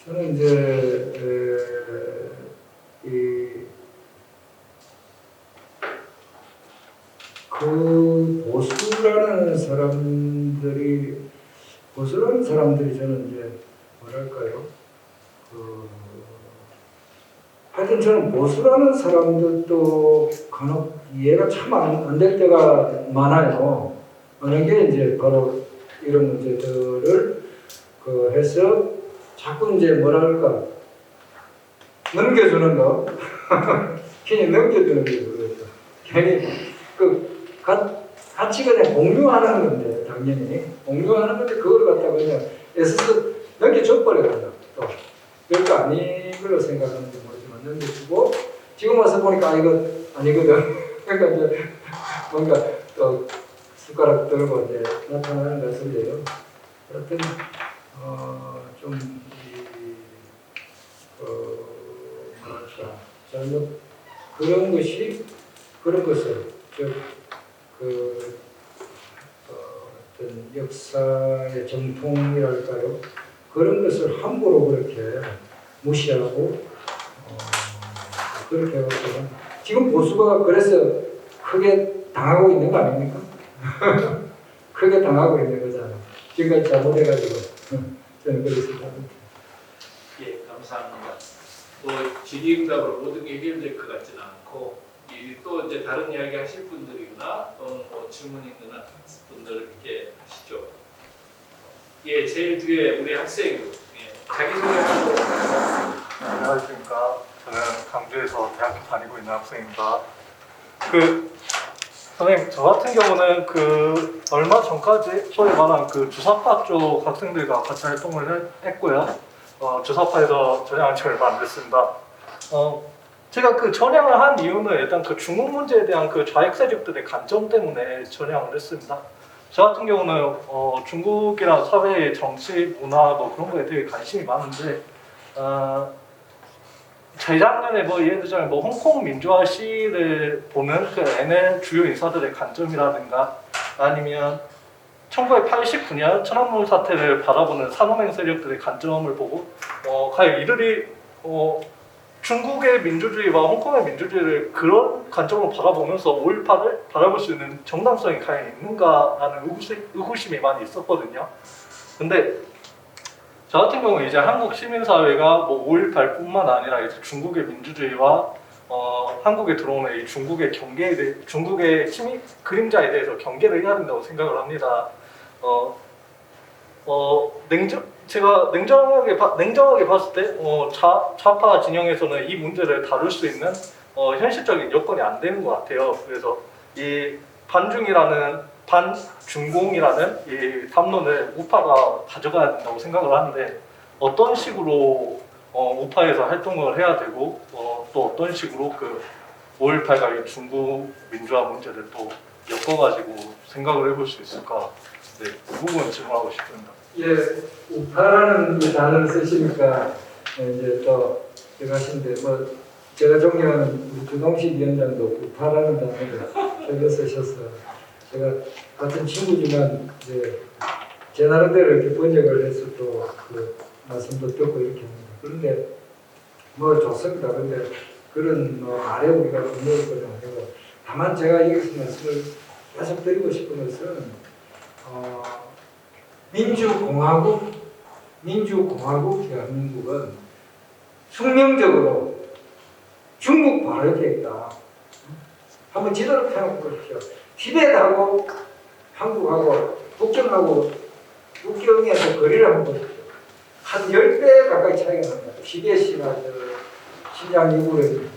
저는 이제 보수라는 사람들이 저는 이제 뭐랄까요? 하여튼 저는 보수라는 사람들도 간혹 이해가 참 안 될 때가 많아요. 어느 게 이제 바로 이런 문제들을 해서 자꾸 이제 뭐랄까 넘겨주는 거, 괜히 넘겨주는 게 그렇죠. 괜히 같이 그냥 공유하는 건데 당연히 공유하는 건데 그걸 갖다가 그냥 애써서 넘겨줘버려요. 또 별거 아닌 걸로 생각하는지 모르지만 넘겨주고 지금 와서 보니까 이거 아니거든. 그러니까 이제 뭔가 또 숟가락 들고 이제 나타나는 것인데요. 여튼 뭐랄까 잘못 그런 것을 어떤 역사의 정통이랄까요? 그런 것을 함부로 그렇게 무시하고 그렇게 하고 지금 보수가 그래서 크게 당하고 있는 거 아닙니까? 크게 당하고 있는 거잖아요. 지금까지 잘못해가지고 저는 그렇게 생각합니다. 예, 감사합니다. 또 질의응답으로 모든 게 해결될 것 같지는 않고 또 이제 다른 이야기 하실 분들이거나 또는 뭐 질문 있거나 분들 이렇게 하시죠. 예, 제일 뒤에 우리 학생 자기소개하고. 안녕하십니까. 저는 강주에서 대학교 다니고 있는 학생입니다. 선생님, 저 같은 경우는 얼마 전까지 소위 말한 주사파 쪽 학생들과 같이 활동을 했고요. 주사파에서 전향한 지 얼마 안 됐습니다. 제가 전향을 한 이유는 일단 중국 문제에 대한 좌익 세력들의 관점 때문에 전향을 했습니다. 저 같은 경우는 중국이나 사회의 정치, 문화 그런 거에 되게 관심이 많은데 재작년에 예를 들자면 홍콩 민주화 시위를 보는 NL 주요 인사들의 관점이라든가 아니면 1989년 천안문 사태를 바라보는 산업행 세력들의 관점을 보고 과연 이들이 중국의 민주주의와 홍콩의 민주주의를 그런 관점으로 바라보면서 5.18을 바라볼 수 있는 정당성이 과연 있는가라는 의구심이 많이 있었거든요. 근데 저 같은 경우 이제 한국 시민사회가 뭐 5.18뿐만 아니라 이제 중국의 민주주의와 한국에 들어오는 이 중국의 경계에 대해, 중국의 침입 그림자에 대해서 경계를 해야 된다고 생각을 합니다. 제가 냉정하게 봤을 때 좌파 진영에서는 이 문제를 다룰 수 있는 현실적인 여건이 안 되는 것 같아요. 그래서 이 반중공이라는 이 담론을 우파가 가져가야 된다고 생각을 하는데 어떤 식으로 우파에서 활동을 해야 되고 또 어떤 식으로 그 5.18과 이 중국 민주화 문제를 또 엮어가지고 생각을 해볼 수 있을까? 네, 그 부분 질문하고 싶습니다. 예, 우파라는 이 단어를 쓰시니까 이제 또 제가 하신데 뭐 제가 존경하는 우리 주동식 위원장도 우파라는 단어를 최근 쓰셔서 제가 같은 친구지만 이제 제 나름대로 이렇게 번역을 해서 또 그 말씀도 듣고 이렇게 합니다. 그런데 뭐 좋습니다. 그런데 그런 말에 우리가 분노할 것은 아니고 다만 제가 여기서 말씀을 계속 드리고 싶은 것은 민주공화국 대한민국은 숙명적으로 중국 바로 옆에 있다. 한번 지도를 펴놓고 보십시오. 티벳하고 한국하고 북경하고 국경에서 거리를 한번 보십시오. 한 10배 가까이 차이가 납니다. 티벳이나 신장 이구를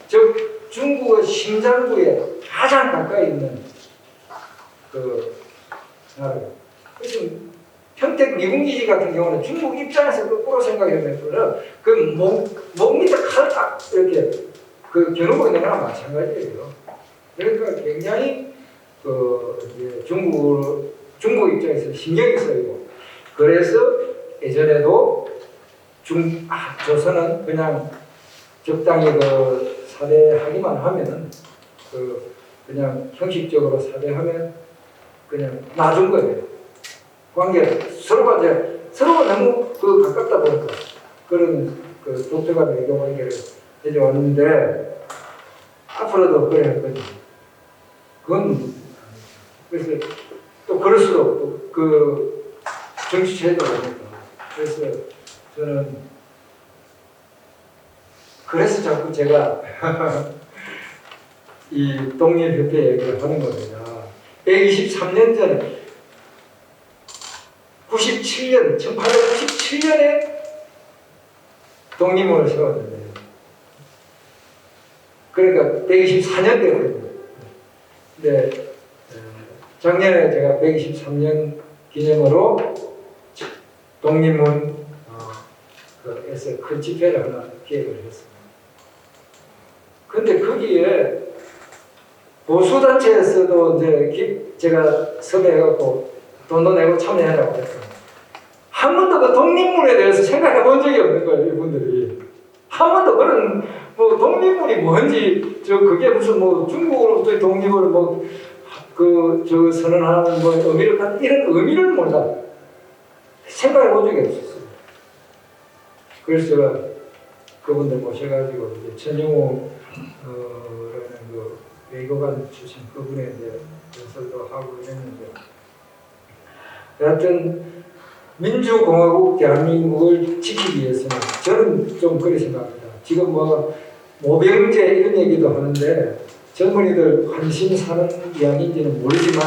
즉 중국의 심장부에 가장 가까이 있는 그 나라예요. 그래서 평택 미군기지 같은 경우는 중국 입장에서 거꾸로 생각하면 그목 밑에 칼을 딱 이렇게 그 겨누고 있는 거랑 마찬가지예요. 그러니까 굉장히 중국 입장에서 신경이 쓰이고 그래서 예전에도 조선은 그냥 적당히 사대하기만 하면은 그냥 형식적으로 사대하면 그냥 놔준 거예요. 관계를 서로가 너무 가깝다 보니까 그런 독특한 외교 관계를 해줘왔는데 앞으로도 그래야 할 거죠. 그건 그래서 또 그럴수록 정치 제도가 되니까 그래서 저는 그래서 자꾸 제가 이 독립협회 얘기를 하는 겁니다. 123년 전에 1897년에 독립문을 세웠는데 그러니까 124년 됐거든요. 근데 작년에 제가 123년 기념으로 독립문 에서 큰 집회를 하나 기획을 했습니다. 근데 거기에 보수단체에서도 이제 제가 섭외해갖고 돈도 내고 참여하라고 했어요. 한 번도 그 독립문에 대해서 생각해 본 적이 없는 거예요, 이분들이. 한 번도 그런, 독립문이 뭔지, 그게 무슨 중국으로부터의 독립을 선언하는 의미를 갖는 이런 의미를 몰라. 생각해 본 적이 없었어요. 그래서 제가 그분들 모셔가지고, 이제 천영호, 라는 외교관 출신 그분의 이제 연설도 하고 이랬는데, 여하튼 민주공화국 대한민국을 지키기 위해서는 저는 좀 그렇게 생각합니다. 지금 모병제 이런 얘기도 하는데 젊은이들 관심 사는 이야기인지는 모르지만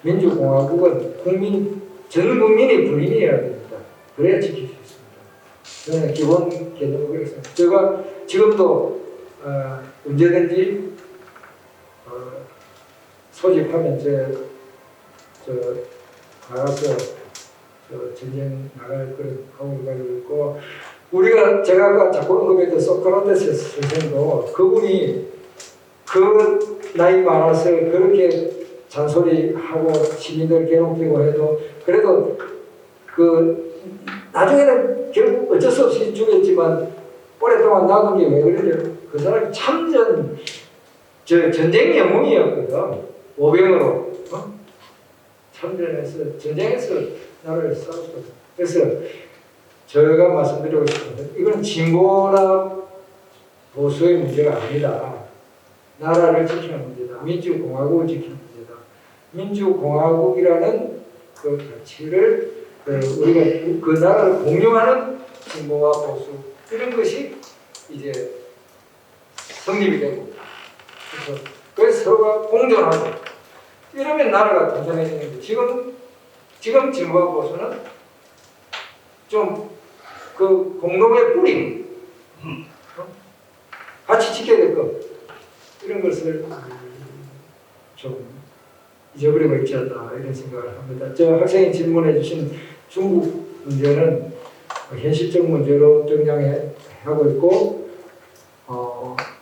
민주공화국은 전 국민이 군인이어야 됩니다. 그래야 지킬 수 있습니다. 저는 기본 개념을 그랬습니다. 제가 지금도 언제든지 소집하면 나가서 전쟁 나갈 그런 각오를 가지고 있고 제가 아까 자꾸 언급했던 소크라테스 선생도 그분이 그 나이 많아서 그렇게 잔소리하고 시민들 괴롭히고 해도 그래도 나중에는 결국 어쩔 수 없이 죽였지만 오랫동안 남은 게 왜 그러냐 그 사람이 전쟁 영웅이었거든. 모병으로 참전해서 전쟁에서 나라를 싸웠거든. 그래서 제가 말씀드리고 싶은 건 이건 진보나 보수의 문제가 아니다. 나라를 지키는 문제다. 민주공화국을 지키는 문제다. 민주공화국이라는 그 가치를 우리가 그 나라를 공유하는 진보와 보수 이런 것이 이제 성립이 되고 그래서 서로가 공존하고 이러면 나라가 건전해지는 거예요. 지금 진보와 보수는 좀 그 공동의 뿌리 같이 지켜야 될 것 이런 것을 좀 잊어버리고 있지 않나 이런 생각을 합니다. 저 학생이 질문해 주신 중국 문제는 현실적 문제로 등장하고 있고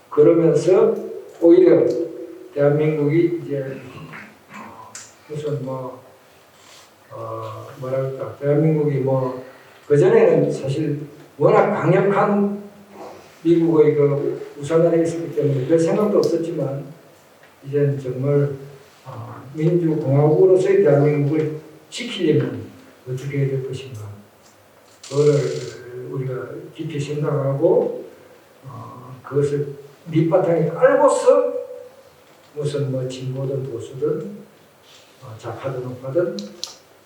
그러면서 오히려 대한민국이 이제 무슨 뭐랄까 대한민국이 그전에는 사실 워낙 강력한 미국의 그 우산 아래 있었기 때문에 별 생각도 없었지만 이제는 정말 민주공화국으로서의 대한민국을 지키려면 어떻게 해야 될 것인가 그거를 우리가 깊이 생각하고 그것을 밑바탕에 깔고서 무슨 진보든 보수든 좌파든 우파든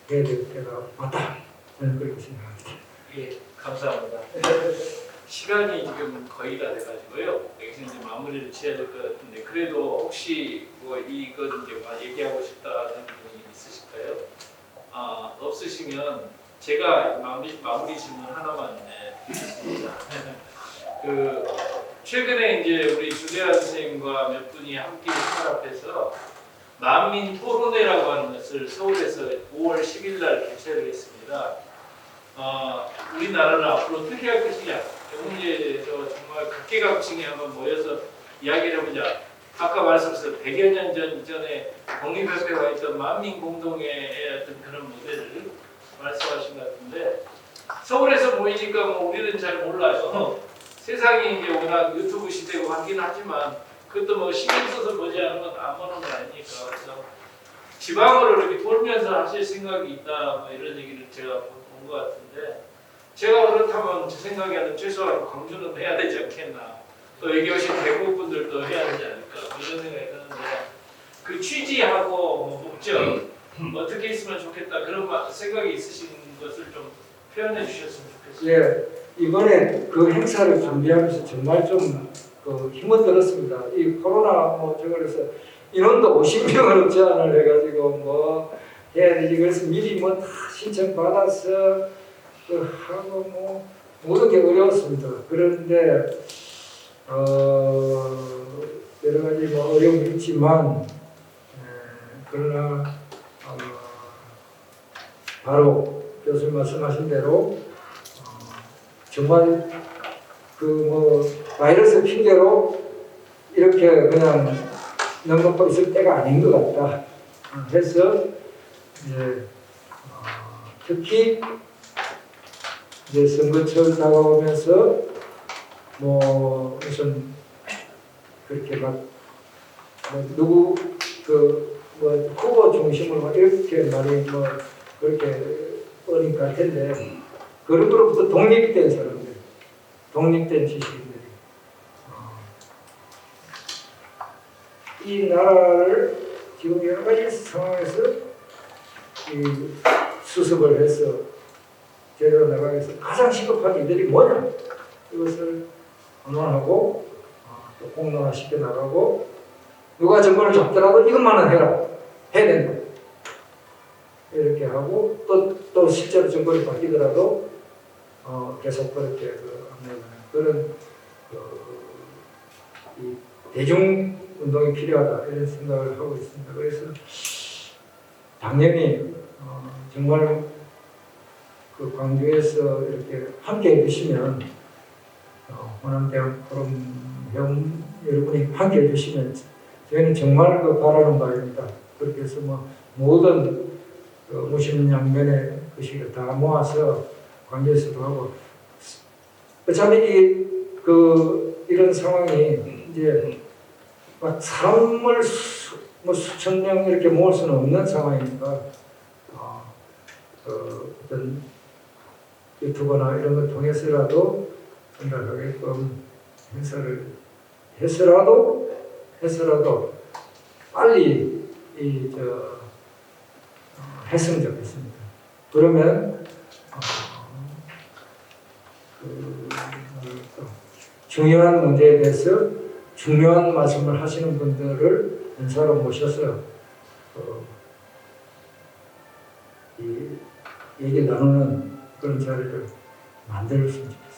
해야 될 때가 맞다 저는 그렇게 생각합니다. 예, 감사합니다. 시간이 지금 거의 다 돼가지고요. 여기서 이제 마무리를 지어야 될 것 같은데 그래도 혹시 이거 이제 얘기하고 싶다는 분이 있으실까요? 없으시면 제가 마무리 질문 하나만 드리겠습니다. 최근에 이제 우리 주대한 선생님과 몇 분이 함께 생활합해서 만민 토론회라고 하는 것을 서울에서 5월 10일 날 개최를 했습니다. 우리나라는 앞으로 어떻게 할 것이냐 이 문제에 대해서 정말 각계각층이 한번 모여서 이야기를 해보자. 아까 말씀하신 100여 년 이전에 독립협회가 있던 만민공동회의 어떤 그런 모델을 말씀하신 것 같은데 서울에서 모이니까 우리는 잘 몰라요. 세상이 이제 워낙 유튜브 시대고 하긴 하지만 그것도 신경 써서 보지 않으면 아무런 거 아니니까 그래서 지방으로 이렇게 돌면서 하실 생각이 있다 이런 얘기를 제가 본 것 같은데 제가 그렇다면 제 생각에는 최소한 광주는 해야 되지 않겠나 또 여기 오신 대구 분들도 해야 되지 않을까 이런 생각이 드는데 그 취지하고 목적 어떻게 있으면 좋겠다 그런 생각이 있으신 것을 좀 표현해 주셨으면 좋겠습니다. 예, 이번에 그 행사를 준비하면서 정말 좀 힘을 들었습니다. 이 코로나 그래서 인원도 50명으로 제한을 해가지고 해야 되지. 그래서 미리 다 신청 받아서 하고 모든 게 어려웠습니다. 그런데 여러 가지 어려움이 있지만 그러나 바로 교수님 말씀하신 대로 정말 바이러스 핑계로 이렇게 그냥 넘어가 있을 때가 아닌 것 같다 해서 이제 특히 이제 선거철 다가오면서 무슨 그렇게 누구 후보 중심으로 이렇게 말이 그렇게 어린 것 같은데 그룹으로부터 독립된 사람들, 독립된 지식인들이 이 나라를 지금 여러 가지 상황에서 수습을 해서 제대로 나가기 위해서 가장 시급한 일들이 뭐냐 이것을 언론하고 또 공론화시켜 나가고 누가 정권을 잡더라도 이것만은 해야 된다 이렇게 하고 또 실제로 정권이 바뀌더라도 계속 그렇게 안내하는 그런 이 대중 운동이 필요하다 이런 생각을 하고 있습니다. 그래서 당연히 정말 그 광주에서 이렇게 함께 해주시면 호남대학 포럼 회원 여러분이 함께 해주시면 저희는 정말 바라는 바입니다. 그렇게 해서 모든 무심양면의 것을 다 모아서 광주에서도 하고 어차피 이런 상황이 이제 사람을 수천 명 이렇게 모을 수는 없는 상황이니까 어떤 유튜버나 이런 걸 통해서라도 전달하게끔 행사를 해서라도 빨리 했으면 좋겠습니다. 그러면 중요한 문제에 대해서 중요한 말씀을 하시는 분들을 인사로 모셔서 이 얘기 나누는 그런 자리를 만들었으면 좋겠습니다.